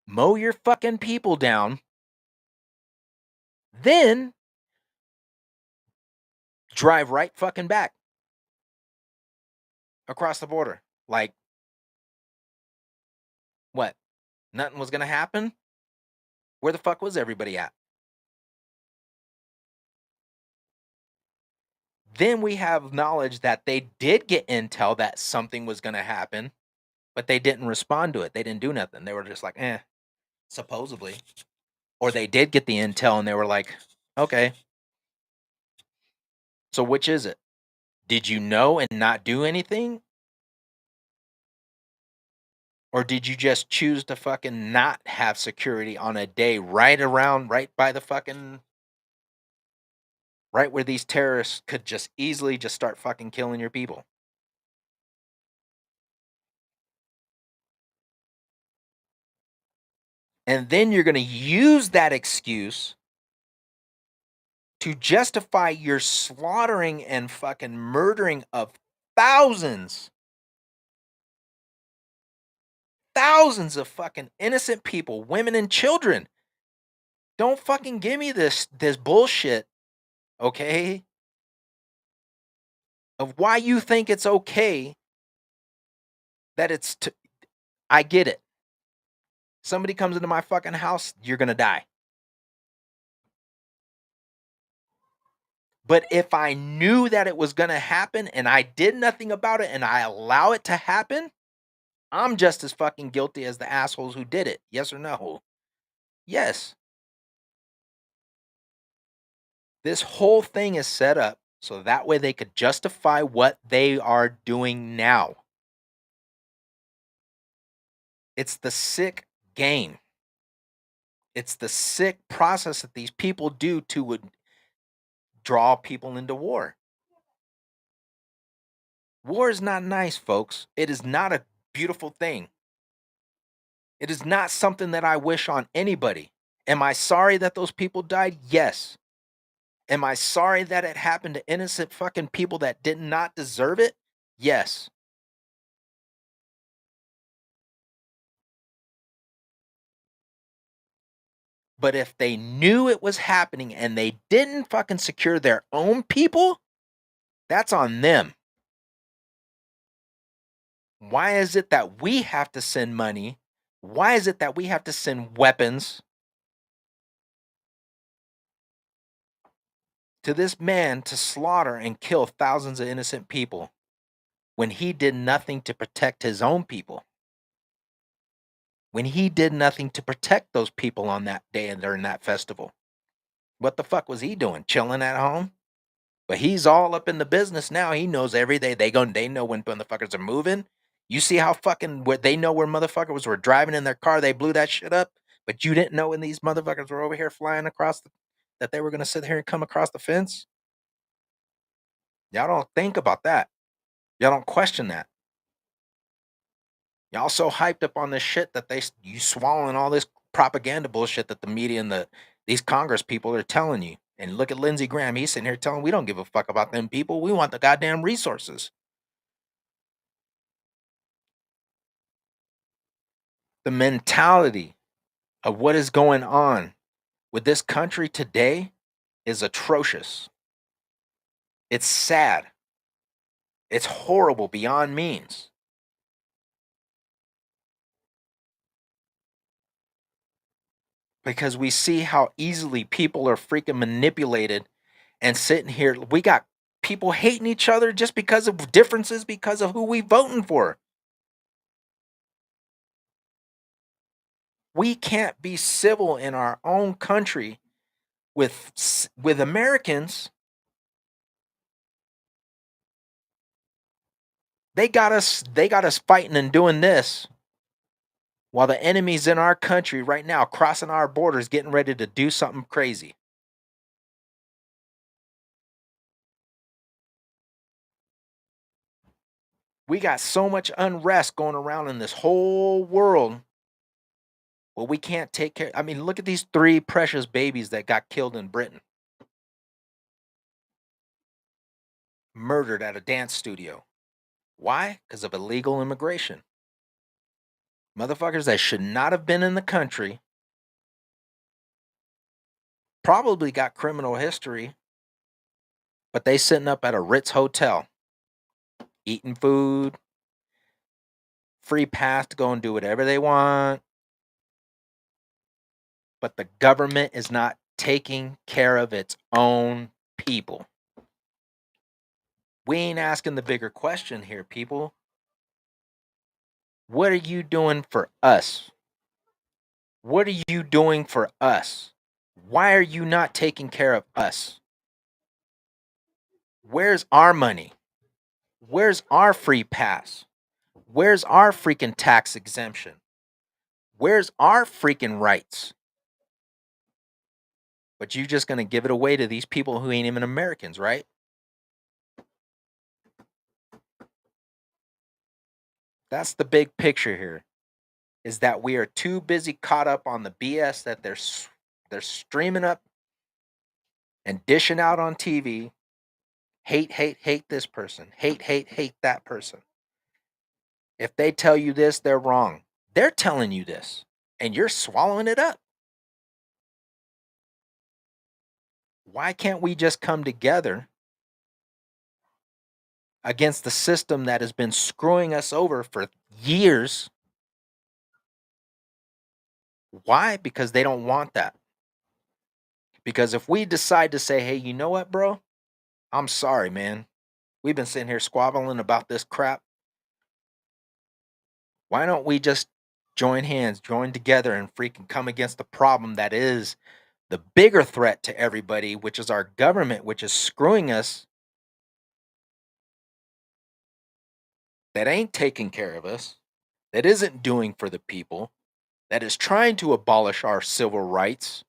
mow your fucking people down, then drive right fucking back across the border. Like, what? Nothing was going to happen? Where the fuck was everybody at? Then we have knowledge that they did get intel that something was going to happen, but they didn't respond to it. They didn't do nothing. They were just like, supposedly. Or they did get the intel and they were like, okay. So which is it? Did you know and not do anything? Or did you just choose to fucking not have security on a day right by the fucking, right where these terrorists could just easily just start fucking killing your people? And then you're going to use that excuse to justify your slaughtering and fucking murdering of thousands of fucking innocent people, women and children. Don't fucking give me this bullshit, okay? Of why you think it's okay that I get it. Somebody comes into my fucking house, you're gonna die. But if I knew that it was gonna happen and I did nothing about it and I allow it to happen, I'm just as fucking guilty as the assholes who did it. Yes or no? Yes. This whole thing is set up so that way they could justify what they are doing now. It's the sick game. It's the sick process that these people do to draw people into war. War is not nice, folks. It is not a beautiful thing. It is not something that I wish on anybody. Am I sorry that those people died? Yes. Am I sorry that it happened to innocent fucking people that did not deserve it? Yes. But if they knew it was happening and they didn't fucking secure their own people, that's on them. Why is it that we have to send money? Why is it that we have to send weapons to this man to slaughter and kill thousands of innocent people? when he did nothing to protect his own people. When he did nothing to protect those people on that day and during that festival. What the fuck was he doing? Chilling at home? But he's all up in the business now. He knows every day. They know when motherfuckers are moving. You see how fucking where they know where motherfuckers were driving in their car. They blew that shit up. But you didn't know when these motherfuckers were over here flying across that they were gonna sit here and come across the fence. Y'all don't think about that. Y'all don't question that. Y'all so hyped up on this shit that you swallowing all this propaganda bullshit that the media and these Congress people are telling you. And look at Lindsey Graham. He's sitting here telling we don't give a fuck about them people. We want the goddamn resources. The mentality of what is going on with this country today is atrocious. It's sad. It's horrible beyond means. Because we see how easily people are freaking manipulated and sitting here. We got people hating each other just because of differences, because of who we voting for. We can't be civil in our own country with Americans. They got us fighting and doing this while the enemies in our country right now crossing our borders getting ready to do something crazy. We got so much unrest going around in this whole world. Well, we can't take care. I mean, look at these 3 precious babies that got killed in Britain. Murdered at a dance studio. Why? Because of illegal immigration. Motherfuckers that should not have been in the country. Probably got criminal history. But they sitting up at a Ritz hotel. Eating food. Free pass to go and do whatever they want. But the government is not taking care of its own people. We ain't asking the bigger question here, people. What are you doing for us? What are you doing for us? Why are you not taking care of us? Where's our money? Where's our free pass? Where's our freaking tax exemption? Where's our freaking rights? But you just gonna give it away to these people who ain't even Americans, right? That's the big picture here, is that we are too busy caught up on the BS that they're streaming up and dishing out on TV. Hate, hate, hate this person. Hate, hate, hate that person. If they tell you this, they're wrong. They're telling you this, and you're swallowing it up. Why can't we just come together against the system that has been screwing us over for years? Why? Because they don't want that. Because if we decide to say, hey, you know what, bro? I'm sorry, man. We've been sitting here squabbling about this crap. Why don't we just join hands, join together, and freaking come against the problem that is the bigger threat to everybody, which is our government, which is screwing us, that ain't taking care of us, that isn't doing for the people, that is trying to abolish our civil rights.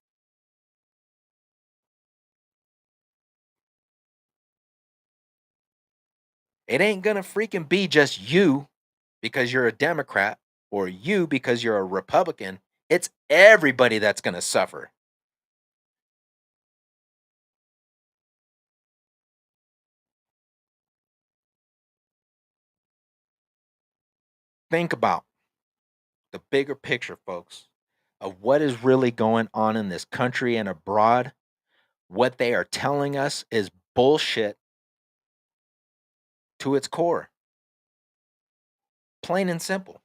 It ain't gonna freaking be just you because you're a Democrat or you because you're a Republican. It's everybody that's gonna suffer. Think about the bigger picture, folks, of what is really going on in this country and abroad. What they are telling us is bullshit to its core. Plain and simple.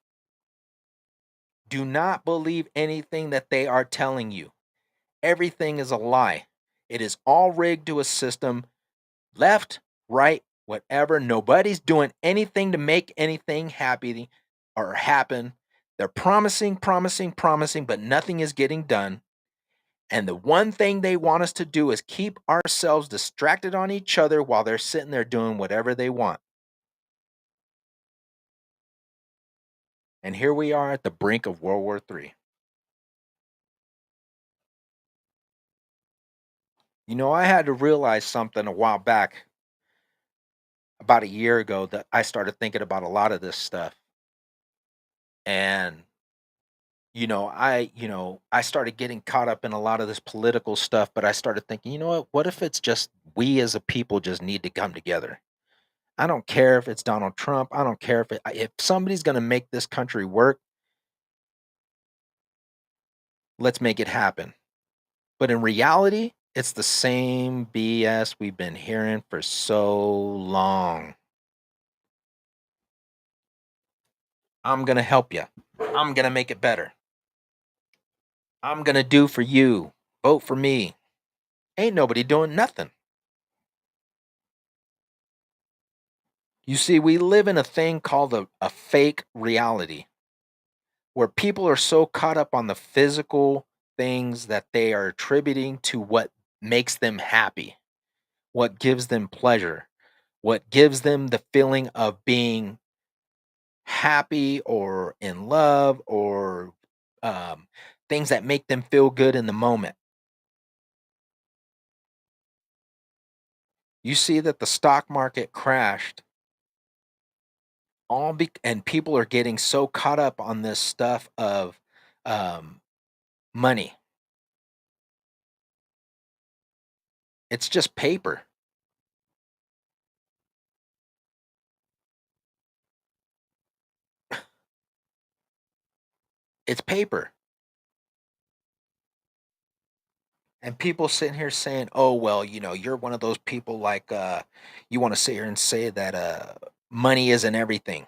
Do not believe anything that they are telling you. Everything is a lie. It is all rigged to a system, left, right, whatever. Nobody's doing anything to make anything happy or happen. They're promising, but nothing is getting done. And the one thing they want us to do is keep ourselves distracted on each other while they're sitting there doing whatever they want. And here we are at the brink of World War III. You know, I had to realize something a while back, about a year ago, that I started thinking about a lot of this stuff. And I started getting caught up in a lot of this political stuff, but I started thinking, you know what if it's just we as a people just need to come together? I don't care if it's Donald Trump. I don't care if somebody's going to make this country work, let's make it happen. But in reality, it's the same BS we've been hearing for so long. I'm going to help you. I'm going to make it better. I'm going to do for you. Vote for me. Ain't nobody doing nothing. You see, we live in a thing called a fake reality, where people are so caught up on the physical things that they are attributing to what makes them happy, what gives them pleasure, what gives them the feeling of being happy or in love, or things that make them feel good in the moment. You see that the stock market crashed, and people are getting so caught up on this stuff of money. It's just paper. It's paper. And people sitting here saying, oh, well, you're one of those people like you want to sit here and say that money isn't everything.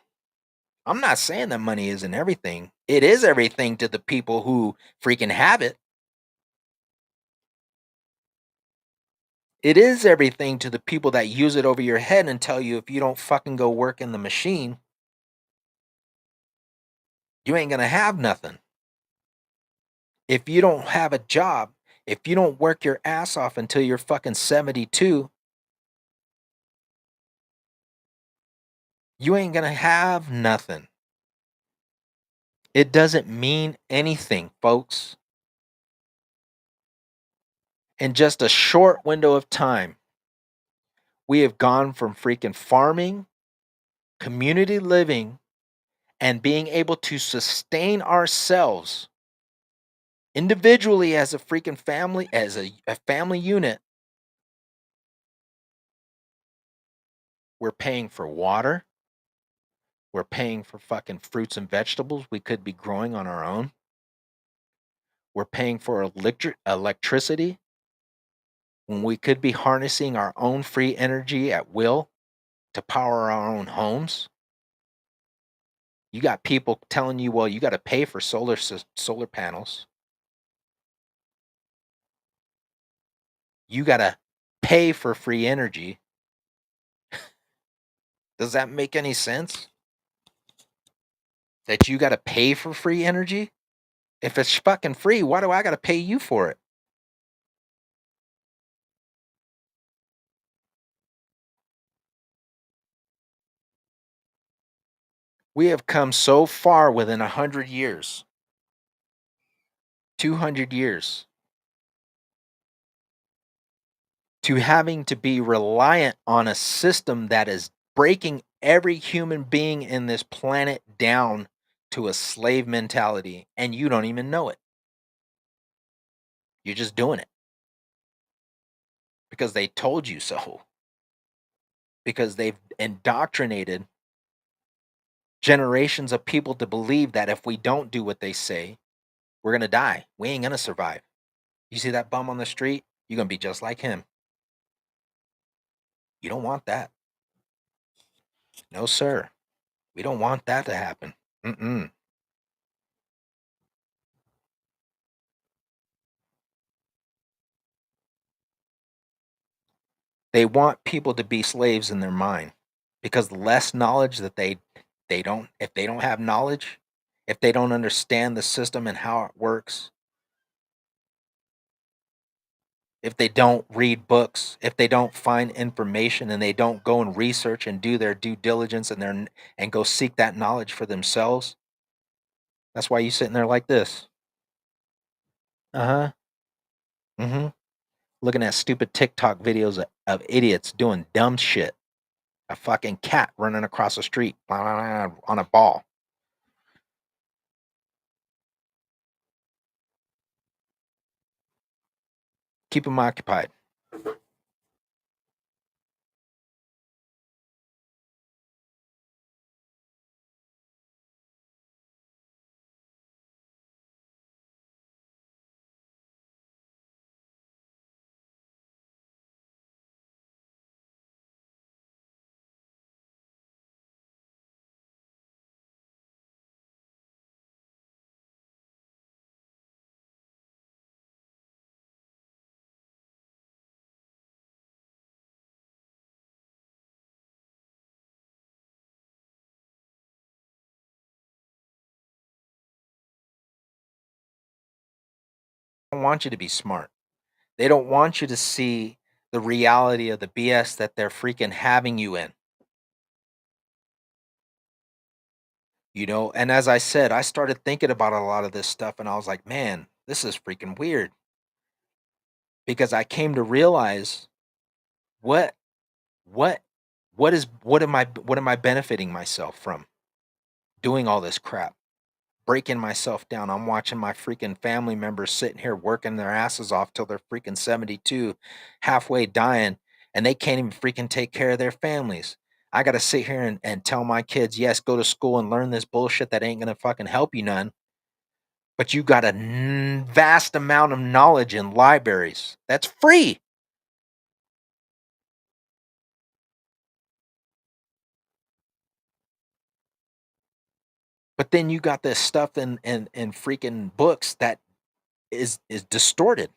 I'm not saying that money isn't everything. It is everything to the people who freaking have it. It is everything to the people that use it over your head and tell you if you don't fucking go work in the machine, you ain't going to have nothing. If you don't have a job, if you don't work your ass off until you're fucking 72, you ain't going to have nothing. It doesn't mean anything, folks. In just a short window of time, we have gone from freaking farming, community living, and being able to sustain ourselves individually as a freaking family, as a family unit. We're paying for water. We're paying for fucking fruits and vegetables we could be growing on our own. We're paying for electricity when we could be harnessing our own free energy at will to power our own homes. You got people telling you, well, you got to pay for solar panels. You got to pay for free energy. Does that make any sense? That you got to pay for free energy? If it's fucking free, why do I got to pay you for it? We have come so far within 100 years, 200 years, to having to be reliant on a system that is breaking every human being in this planet down to a slave mentality, and you don't even know it. You're just doing it because they told you so, because they've indoctrinated generations of people to believe that if we don't do what they say, we're going to die. We ain't going to survive. You see that bum on the street? You're going to be just like him. You don't want that. No, sir. We don't want that to happen. Mm-mm. They want people to be slaves in their mind. because less knowledge that they don't, if they don't have knowledge, if they don't understand the system and how it works, if they don't read books, if they don't find information and they don't go and research and do their due diligence and go seek that knowledge for themselves, that's why you sitting there like this. Uh-huh. Mm-hmm. Looking at stupid TikTok videos of idiots doing dumb shit. A fucking cat running across the street on a ball. Keep them occupied. They don't want you to be smart. They don't want you to see the reality of the BS that they're freaking having you in. You know, and as I said, I started thinking about a lot of this stuff and I was like, man, this is freaking weird. Because I came to realize what am I benefiting myself from doing all this crap? Breaking myself down. I'm watching my freaking family members sitting here working their asses off till they're freaking 72, halfway dying, and they can't even freaking take care of their families. I got to sit here and tell my kids, yes, go to school and learn this bullshit that ain't going to fucking help you none. But you got a vast amount of knowledge in libraries. That's free. But then you got this stuff in freaking books that is distorted.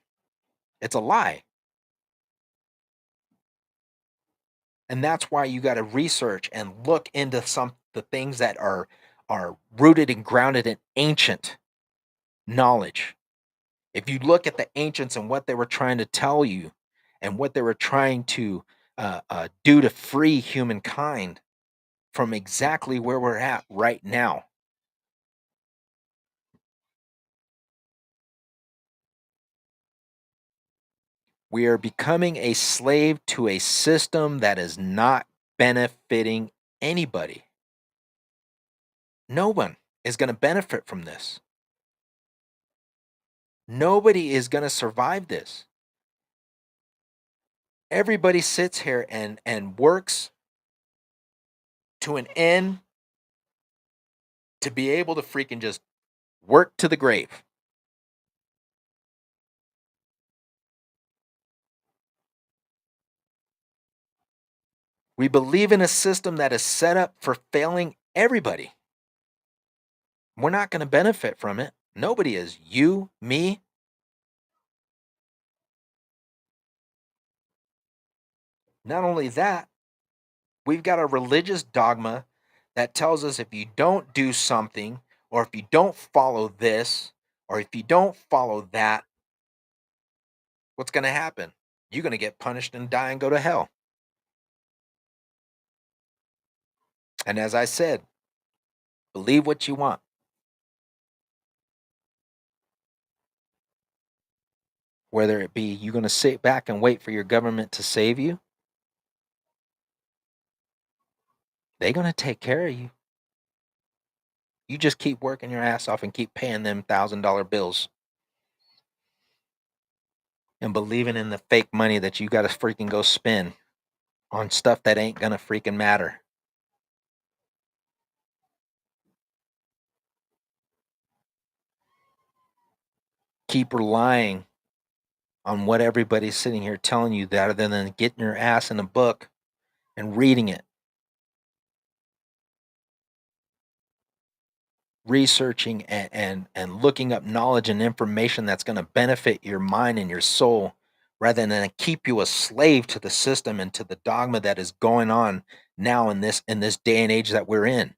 It's a lie. And that's why you got to research and look into the things that are rooted and grounded in ancient knowledge. If you look at the ancients and what they were trying to tell you and what they were trying to do to free humankind from exactly where we're at right now. We are becoming a slave to a system that is not benefiting anybody. No one is going to benefit from this. Nobody is going to survive this. Everybody sits here and works to an end to be able to freaking just work to the grave. We believe in a system that is set up for failing everybody. We're not going to benefit from it. Nobody is. You, me. Not only that, we've got a religious dogma that tells us if you don't do something, or if you don't follow this, or if you don't follow that, what's going to happen? You're going to get punished and die and go to hell. And as I said, believe what you want. Whether it be you're going to sit back and wait for your government to save you, they're going to take care of you. You just keep working your ass off and keep paying them $1,000 bills. And believing in the fake money that you got to freaking go spend on stuff that ain't going to freaking matter. Keep relying on what everybody's sitting here telling you rather than getting your ass in a book and reading it. Researching and looking up knowledge and information that's going to benefit your mind and your soul rather than keep you a slave to the system and to the dogma that is going on now in this day and age that we're in.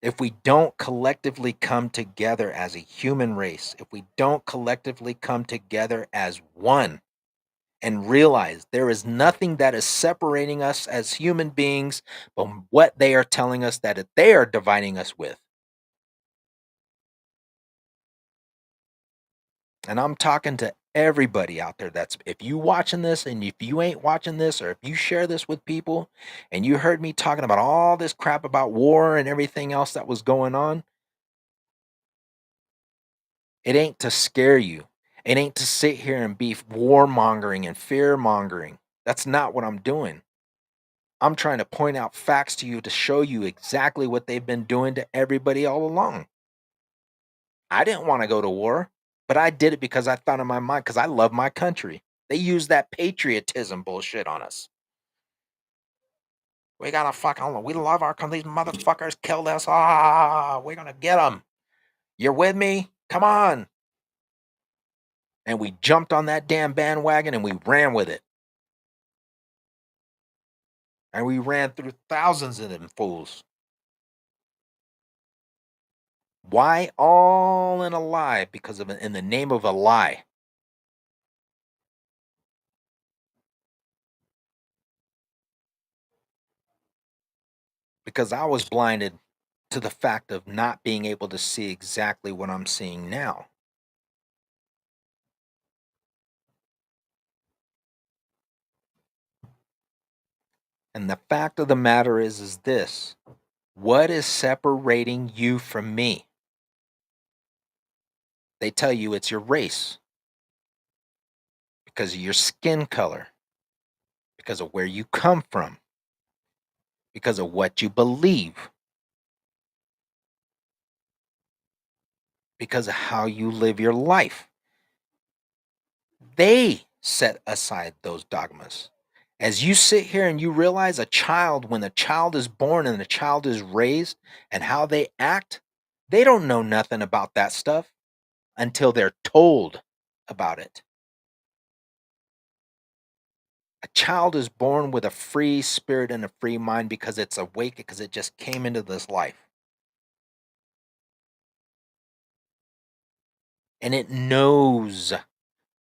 If we don't collectively come together as a human race, if we don't collectively come together as one and realize there is nothing that is separating us as human beings from what they are telling us that they are dividing us with. And I'm talking to everybody out there that's, if you watching this and if you ain't watching this, or if you share this with people and you heard me talking about all this crap about war and everything else that was going on, it ain't to scare you. It ain't to sit here and be warmongering and fear mongering. That's not what I'm doing. I'm trying to point out facts to you to show you exactly what they've been doing to everybody all along. I didn't want to go to war, but I did it because I thought in my mind, because I love my country. They use that patriotism bullshit on us. We gotta fucking, we love our country. These motherfuckers killed us. We're gonna get them. You're with me? Come on. And we jumped on that damn bandwagon and we ran with it. And we ran through thousands of them fools. Why? All in a lie, because of in the name of a lie. Because I was blinded to the fact of not being able to see exactly what I'm seeing now. And the fact of the matter is this: what is separating you from me? They tell you it's your race, because of your skin color, because of where you come from, because of what you believe, because of how you live your life. They set aside those dogmas. As you sit here and you realize a child, when a child is born and a child is raised and how they act, they don't know nothing about that stuff until they're told about it. A child is born with a free spirit and a free mind because it's awake, because it just came into this life. And it knows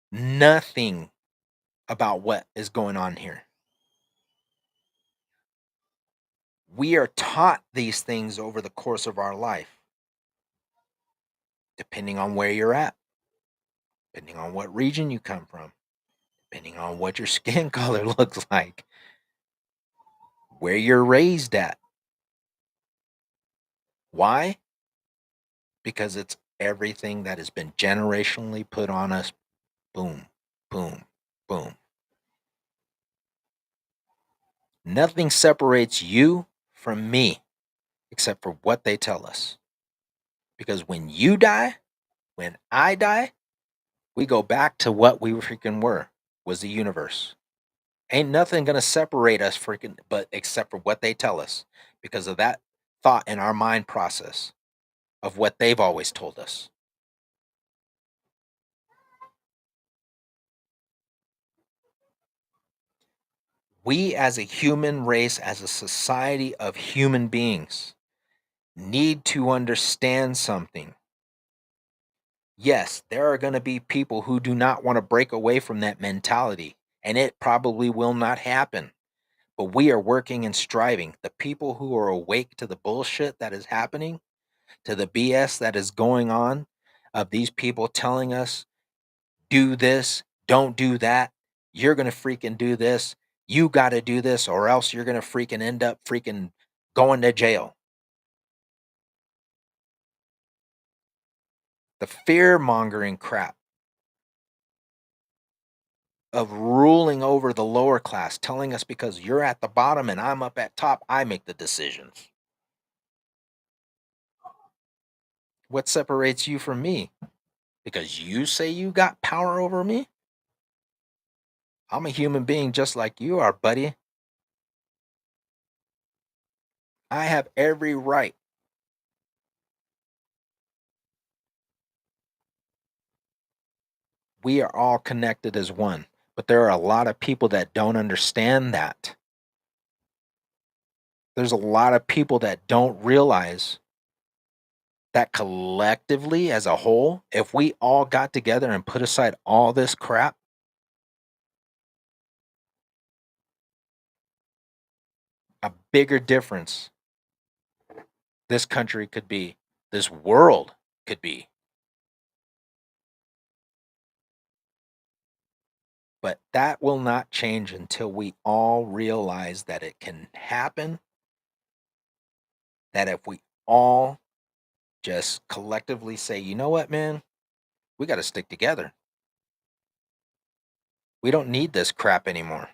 nothing about what is going on here. We are taught these things over the course of our life, depending on where you're at, depending on what region you come from, depending on what your skin color looks like, where you're raised at. Why? Because it's everything that has been generationally put on us. Boom, boom, boom. Nothing separates you from me except for what they tell us. Because when you die, when I die, we go back to what we freaking were, was the universe. Ain't nothing gonna separate us freaking but except for what they tell us, because of that thought in our mind process of what they've always told us. We as a human race, as a society of human beings, need to understand something. Yes, there are going to be people who do not want to break away from that mentality, and it probably will not happen. But we are working and striving. The people who are awake to the bullshit that is happening, to the BS that is going on, of these people telling us, do this, don't do that, you're going to freaking do this, you got to do this, or else you're going to freaking end up freaking going to jail. The fear-mongering crap of ruling over the lower class, telling us because you're at the bottom and I'm up at top, I make the decisions. What separates you from me? Because you say you got power over me? I'm a human being just like you are, buddy. I have every right. We are all connected as one. But there are a lot of people that don't understand that. There's a lot of people that don't realize that collectively as a whole, if we all got together and put aside all this crap, a bigger difference this country could be, this world could be. But that will not change until we all realize that it can happen. That if we all just collectively say, you know what, man, we got to stick together. We don't need this crap anymore.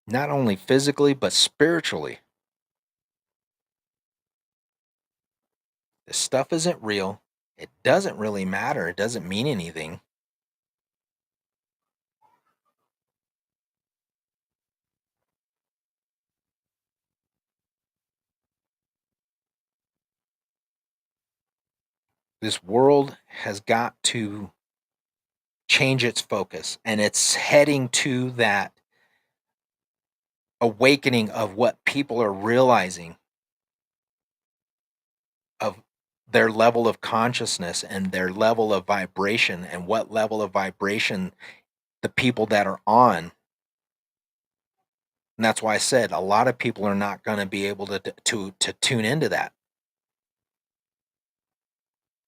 Not only physically, but spiritually. This stuff isn't real. It doesn't really matter. It doesn't mean anything. This world has got to change its focus, and it's heading to that awakening of what people are realizing of their level of consciousness and their level of vibration, and what level of vibration the people that are on. And that's why I said a lot of people are not going to be able to tune into that,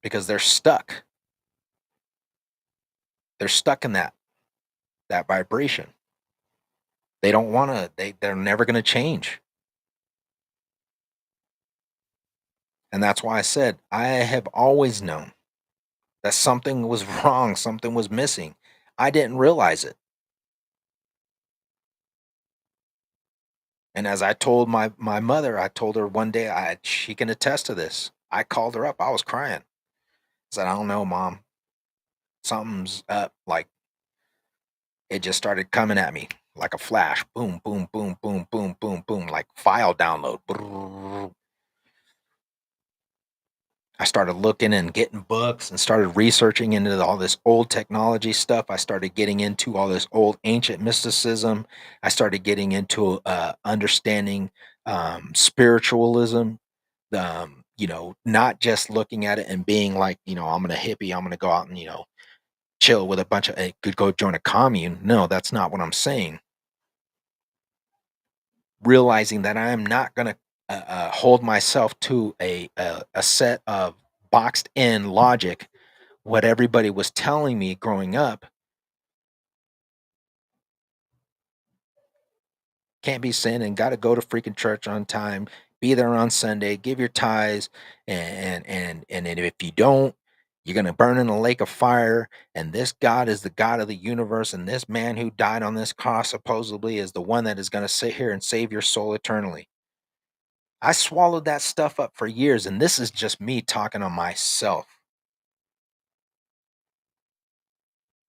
because they're stuck. They're stuck in that vibration. They don't want to, they're never going to change. And that's why I said I have always known that something was wrong, something was missing. I didn't realize it. And as I told my mother, I told her one day, she can attest to this. I called her up. I was crying. I said, I don't know, Mom. Something's up. Like, it just started coming at me like a flash. Boom, boom, boom, boom, boom, boom, boom, like file download. Brrr. I started looking and getting books and started researching into all this old technology stuff. I started getting into all this old ancient mysticism. I started getting into understanding spiritualism. Not just looking at it and being like, I'm gonna hippie, I'm gonna go out and chill with a bunch of, could go join a commune. No, that's not what I'm saying. Realizing that I am not gonna hold myself to a set of boxed in logic, what everybody was telling me growing up. Can't be sinning, got to go to freaking church on time, be there on Sunday, give your tithes, and if you don't, you're going to burn in a lake of fire, and this God is the God of the universe, and this man who died on this cross supposedly is the one that is going to sit here and save your soul eternally. I swallowed that stuff up for years, and this is just me talking on myself.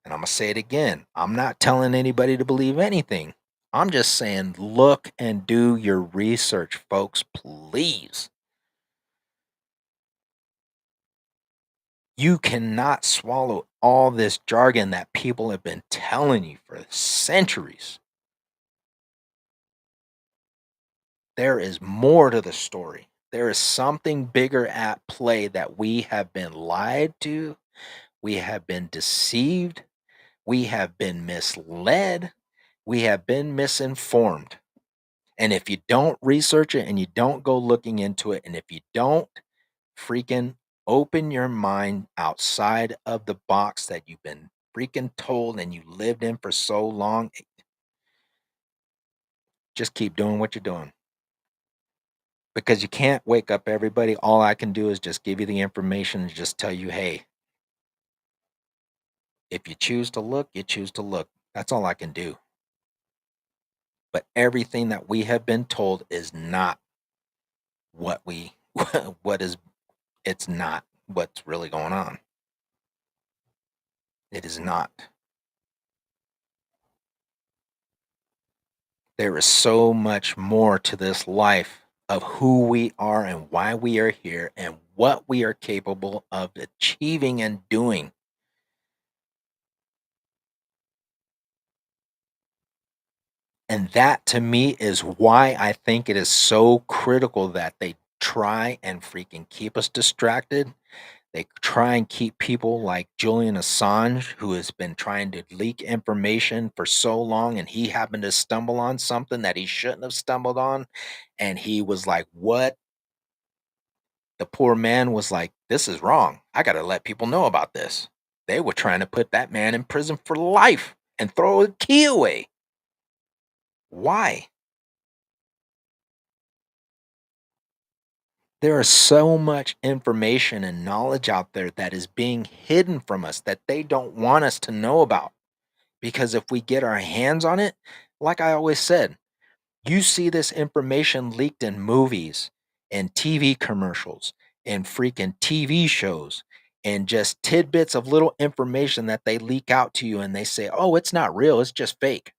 And I'm going to say it again. I'm not telling anybody to believe anything. I'm just saying, look and do your research, folks, please. You cannot swallow all this jargon that people have been telling you for centuries. There is more to the story. There is something bigger at play that we have been lied to. We have been deceived. We have been misled. We have been misinformed. And if you don't research it and you don't go looking into it, and if you don't freaking open your mind outside of the box that you've been freaking told and you lived in for so long, just keep doing what you're doing. Because you can't wake up everybody. All I can do is just give you the information and just tell you, hey, if you choose to look, you choose to look. That's all I can do. But everything that we have been told is not it's not what's really going on. It is not. There is so much more to this life of who we are and why we are here and what we are capable of achieving and doing. And that to me is why I think it is so critical that they try and freaking keep us distracted. They try and keep people like Julian Assange, who has been trying to leak information for so long, and he happened to stumble on something that he shouldn't have stumbled on. And he was like, what? The poor man was like, this is wrong. I got to let people know about this. They were trying to put that man in prison for life and throw the key away. Why? There is so much information and knowledge out there that is being hidden from us that they don't want us to know about. Because if we get our hands on it, like I always said, you see this information leaked in movies and TV commercials and freaking TV shows and just tidbits of little information that they leak out to you and they say, oh, it's not real, it's just fake.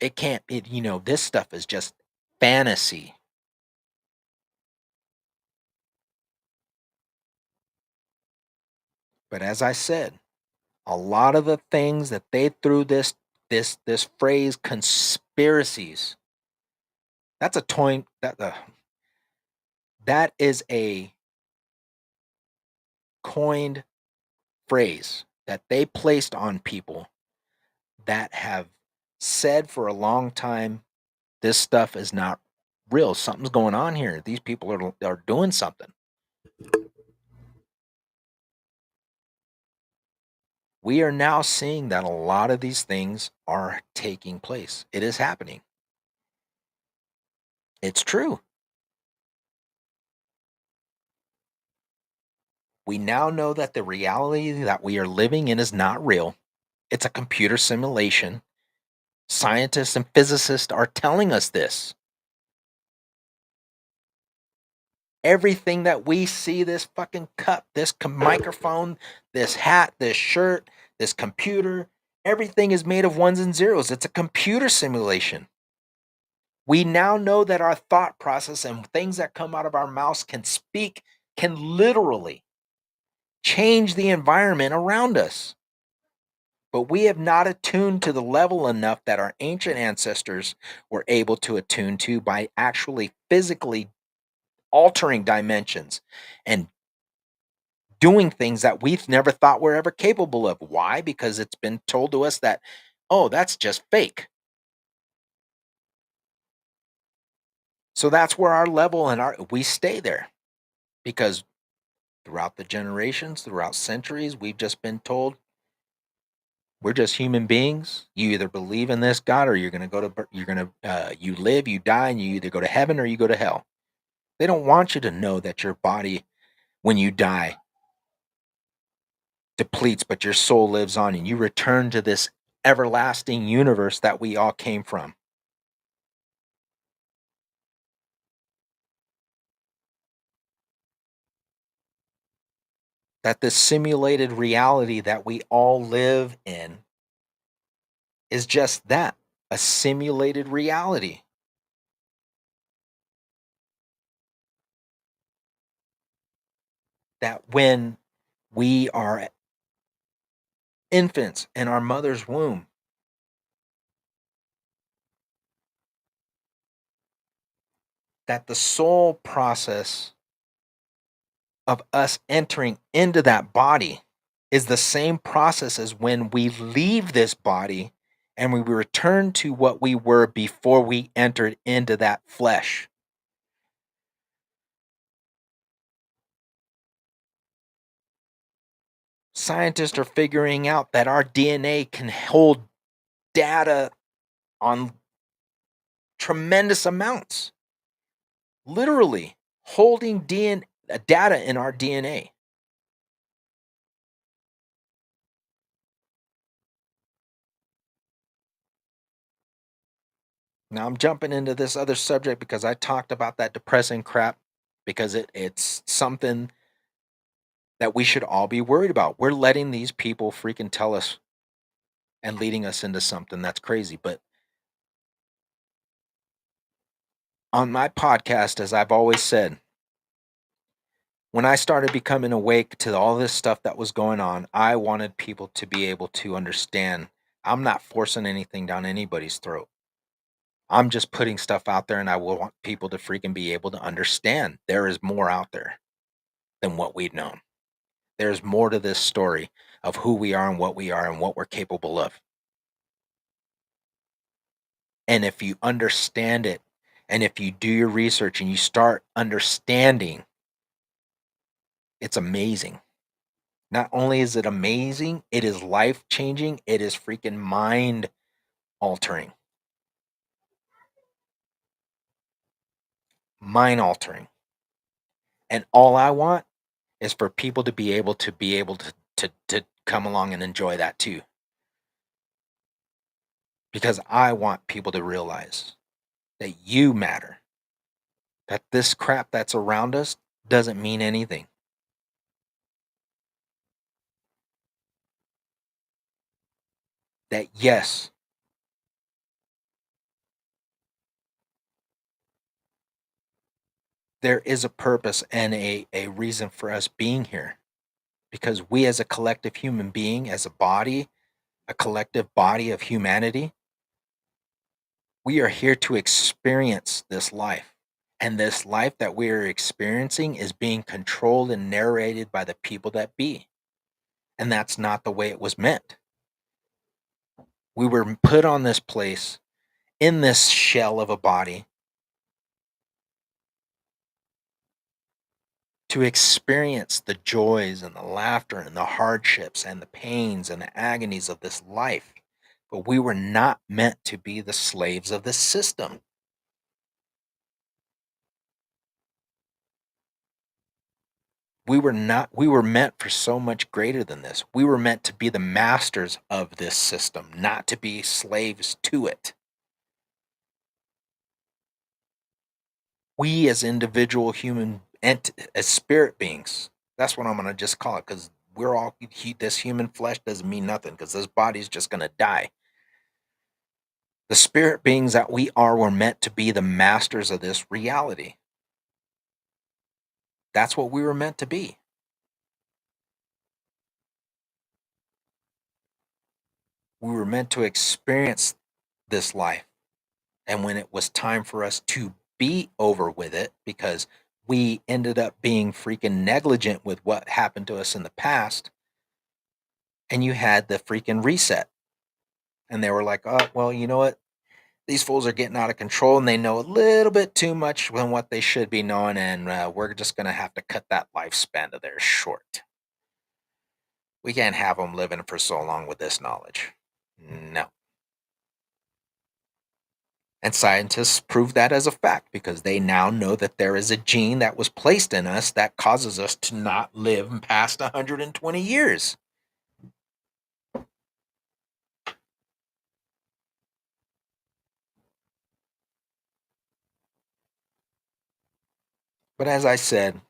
It can't, this stuff is just fantasy. But as I said, a lot of the things that they threw this phrase conspiracies, that's a toy that is a coined phrase that they placed on people that have said for a long time, this stuff is not real. Something's going on here. These people are doing something. We are now seeing that a lot of these things are taking place. It is happening. It's true. We now know that the reality that we are living in is not real. It's a computer simulation. Scientists and physicists are telling us this. Everything that we see, this fucking cup, this microphone, this hat, this shirt, this computer, everything is made of ones and zeros. It's a computer simulation. We now know that our thought process and things that come out of our mouths can literally change the environment around us. But we have not attuned to the level enough that our ancient ancestors were able to attune to by actually physically altering dimensions and doing things that we've never thought we're ever capable of. Why? Because it's been told to us that, oh, that's just fake. So that's where our level and we stay there, because throughout the generations, throughout centuries, we've just been told we're just human beings. You either believe in this God or you live, you die, and you either go to heaven or you go to hell. They don't want you to know that your body, when you die, depletes, but your soul lives on and you return to this everlasting universe that we all came from. That this simulated reality that we all live in is just that, a simulated reality. That when we are infants in our mother's womb, that the soul process of us entering into that body is the same process as when we leave this body and we return to what we were before we entered into that flesh. Scientists are figuring out that our DNA can hold data on tremendous amounts. Literally holding data in our DNA. Now I'm jumping into this other subject because I talked about that depressing crap because it's something that we should all be worried about. We're letting these people freaking tell us and leading us into something that's crazy. But On my podcast, as I've always said, when I started becoming awake to all this stuff that was going on, I wanted people to be able to understand I'm not forcing anything down anybody's throat. I'm just putting stuff out there, and I will want people to freaking be able to understand there is more out there than what we've known. There's more to this story of who we are and what we're capable of. And if you understand it, and if you do your research and you start understanding, it's amazing. Not only is it amazing, it is life-changing. It is freaking mind-altering. Mind-altering. And all I want is for people to be able to come along and enjoy that too. Because I want people to realize that you matter. That this crap that's around us doesn't mean anything. That yes, there is a purpose and a reason for us being here. Because we as a collective human being, as a body, a collective body of humanity, we are here to experience this life. And this life that we are experiencing is being controlled and narrated by the people that be. And that's not the way it was meant. We were put on this place in this shell of a body to experience the joys and the laughter and the hardships and the pains and the agonies of this life. But we were not meant to be the slaves of the system. We were meant for so much greater than this. We were meant to be the masters of this system, not to be slaves to it. We as individual human as spirit beings, that's what I'm going to just call it, because we're all, this human flesh doesn't mean nothing, because this body's just going to die. The spirit beings that we are were meant to be the masters of this reality. That's what we were meant to be. We were meant to experience this life. And when it was time for us to be over with it, because we ended up being freaking negligent with what happened to us in the past, and you had the freaking reset. And they were like, oh, well, you know what? These fools are getting out of control, and they know a little bit too much than what they should be knowing, and we're just going to have to cut that lifespan of theirs short. We can't have them living for so long with this knowledge. No. And scientists prove that as a fact, because they now know that there is a gene that was placed in us that causes us to not live past 120 years. But as I said,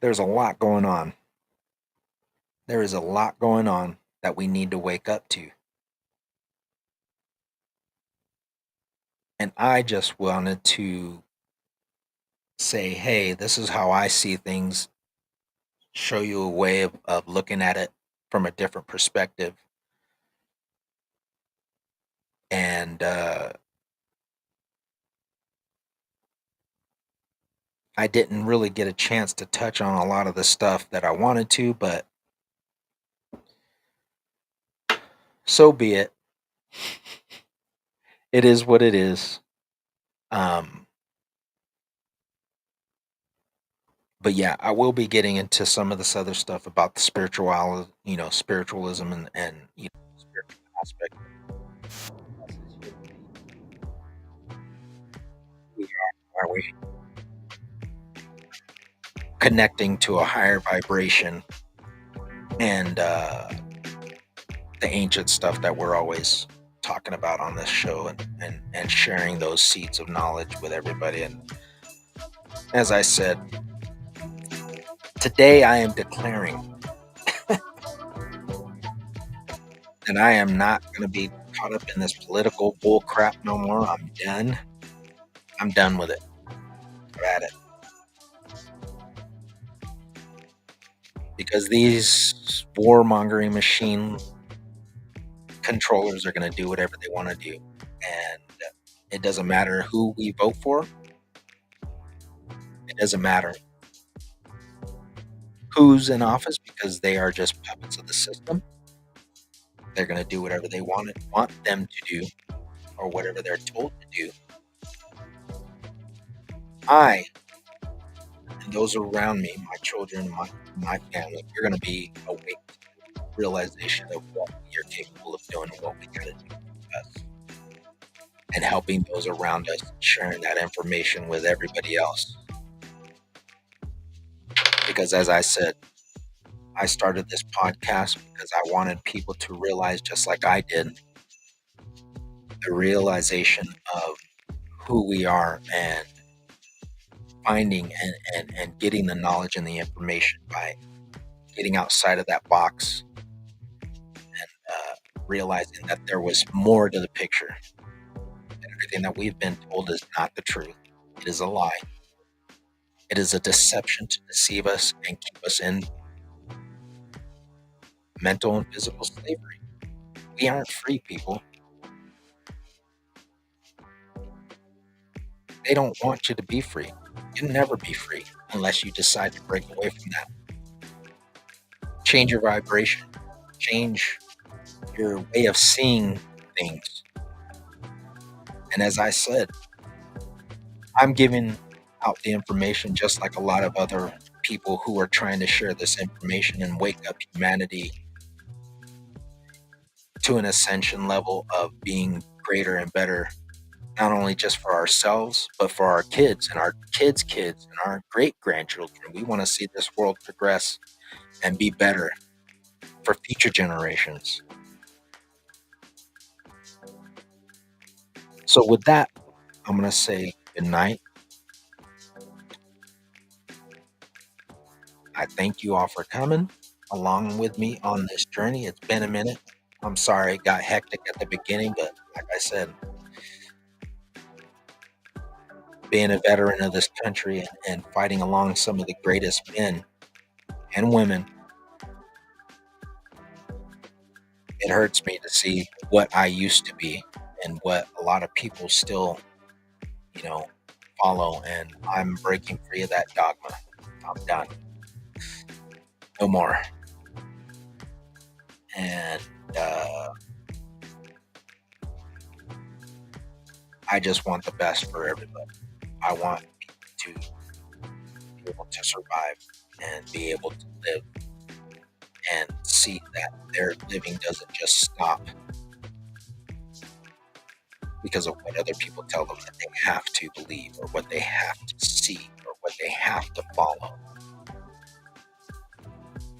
there's a lot going on. There is a lot going on that we need to wake up to. And I just wanted to say, hey, this is how I see things, show you a way of looking at it from a different perspective. And I didn't really get a chance to touch on a lot of the stuff that I wanted to, but so be it. It is what it is. But yeah, I will be getting into some of this other stuff about the spiritualism and spiritual aspect. Are we connecting to a higher vibration and the ancient stuff that we're always talking about on this show, and sharing those seeds of knowledge with everybody. And as I said, today I am declaring that I am not going to be caught up in this political bull crap no more. I'm done. I'm done with it. I've had it. Because these warmongering machine controllers are going to do whatever they want to do. And it doesn't matter who we vote for. It doesn't matter who's in office, because they are just puppets of the system. They're going to do whatever they want them to do, or whatever they're told to do. I and those around me, my children, my family, you're going to be awake to the realization of what you're capable of doing and what we got to do for us. And helping those around us, sharing that information with everybody else. Because as I said, I started this podcast because I wanted people to realize, just like I did, the realization of who we are, and finding and getting the knowledge and the information by getting outside of that box, and realizing that there was more to the picture. And everything that we've been told is not the truth. It is a lie. It is a deception to deceive us and keep us in mental and physical slavery. We aren't free, people. They don't want you to be free. You'll never be free unless you decide to break away from that. Change your vibration. Change your way of seeing things. And as I said, I'm giving out the information just like a lot of other people who are trying to share this information and wake up humanity to an ascension level of being greater and better, not only just for ourselves, but for our kids and our kids' kids and our great-grandchildren. We want to see this world progress and be better for future generations. So with that, I'm going to say good night. I thank you all for coming along with me on this journey. It's been a minute. I'm sorry it got hectic at the beginning, but like I said, being a veteran of this country and fighting along some of the greatest men and women, it hurts me to see what I used to be and what a lot of people still, follow. And I'm breaking free of that dogma. I'm done. No more. And I just want the best for everybody. I want people to be able to survive and be able to live and see that their living doesn't just stop because of what other people tell them that they have to believe, or what they have to see, or what they have to follow.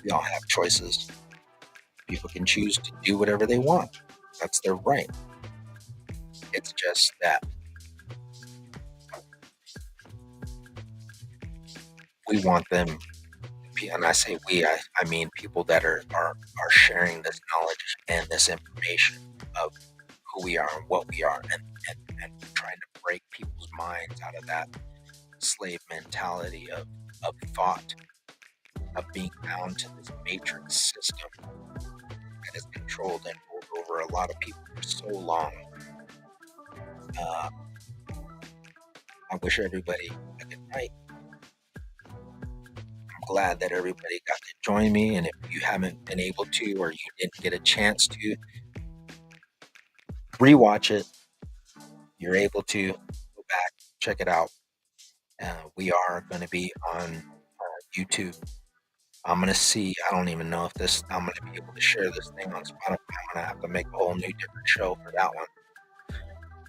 We all have choices. People can choose to do whatever they want. That's their right. It's just that we want them, and I say we, I mean people that are sharing this knowledge and this information of who we are and what we are, and trying to break people's minds out of that slave mentality of thought, of being bound to this matrix system that has controlled and ruled over a lot of people for so long. I wish everybody a good night. I'm glad that everybody got to join me, and if you haven't been able to, or you didn't get a chance to rewatch it, you're able to go back, check it out. We are going to be on YouTube. I'm going to see, I don't even know if I'm going to be able to share this thing on Spotify. I'm going to have to make a whole new different show for that one.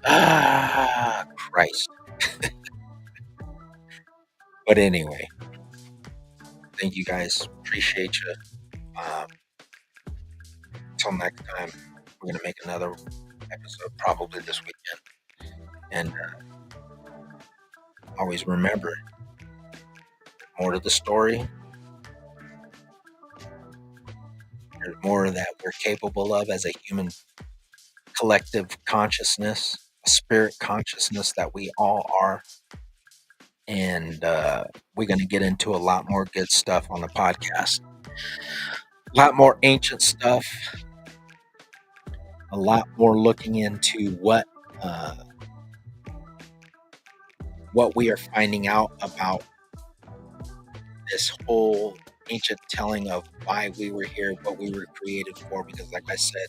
Ah, Christ. But anyway, thank you guys. Appreciate you. Until next time, we're going to make another episode probably this weekend. And always remember, more to the story. There's more that we're capable of as a human collective consciousness, a spirit consciousness that we all are. And we're going to get into a lot more good stuff on the podcast. A lot more ancient stuff. A lot more looking into what we are finding out about this whole ancient telling of why we were here, what we were created for. Because like I said,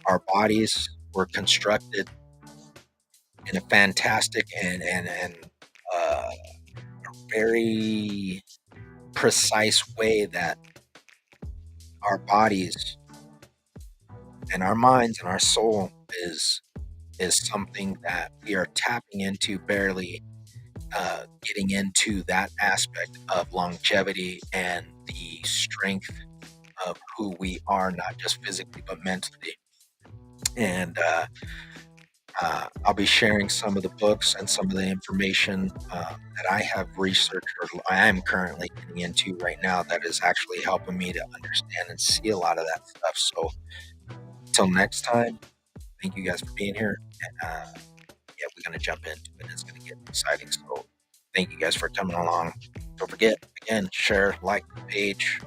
our bodies were constructed in a fantastic and a very precise way that our bodies and our minds and our soul is something that we are tapping into, barely getting into that aspect of longevity and the strength of who we are, not just physically but mentally. And I'll be sharing some of the books and some of the information that I have researched, or I am currently getting into right now, that is actually helping me to understand and see a lot of that stuff. So until next time, thank you guys for being here. And yeah, we're going to jump into it. It's going to get exciting. So thank you guys for coming along. Don't forget, again, share, like the page,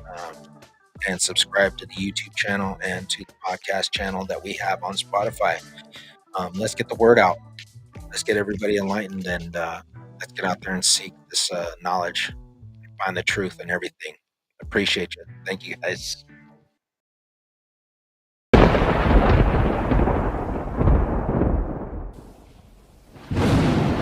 and subscribe to the YouTube channel and to the podcast channel that we have on Spotify. Let's get the word out. Let's get everybody enlightened, and let's get out there and seek this knowledge, find the truth and everything. Appreciate you. Thank you guys.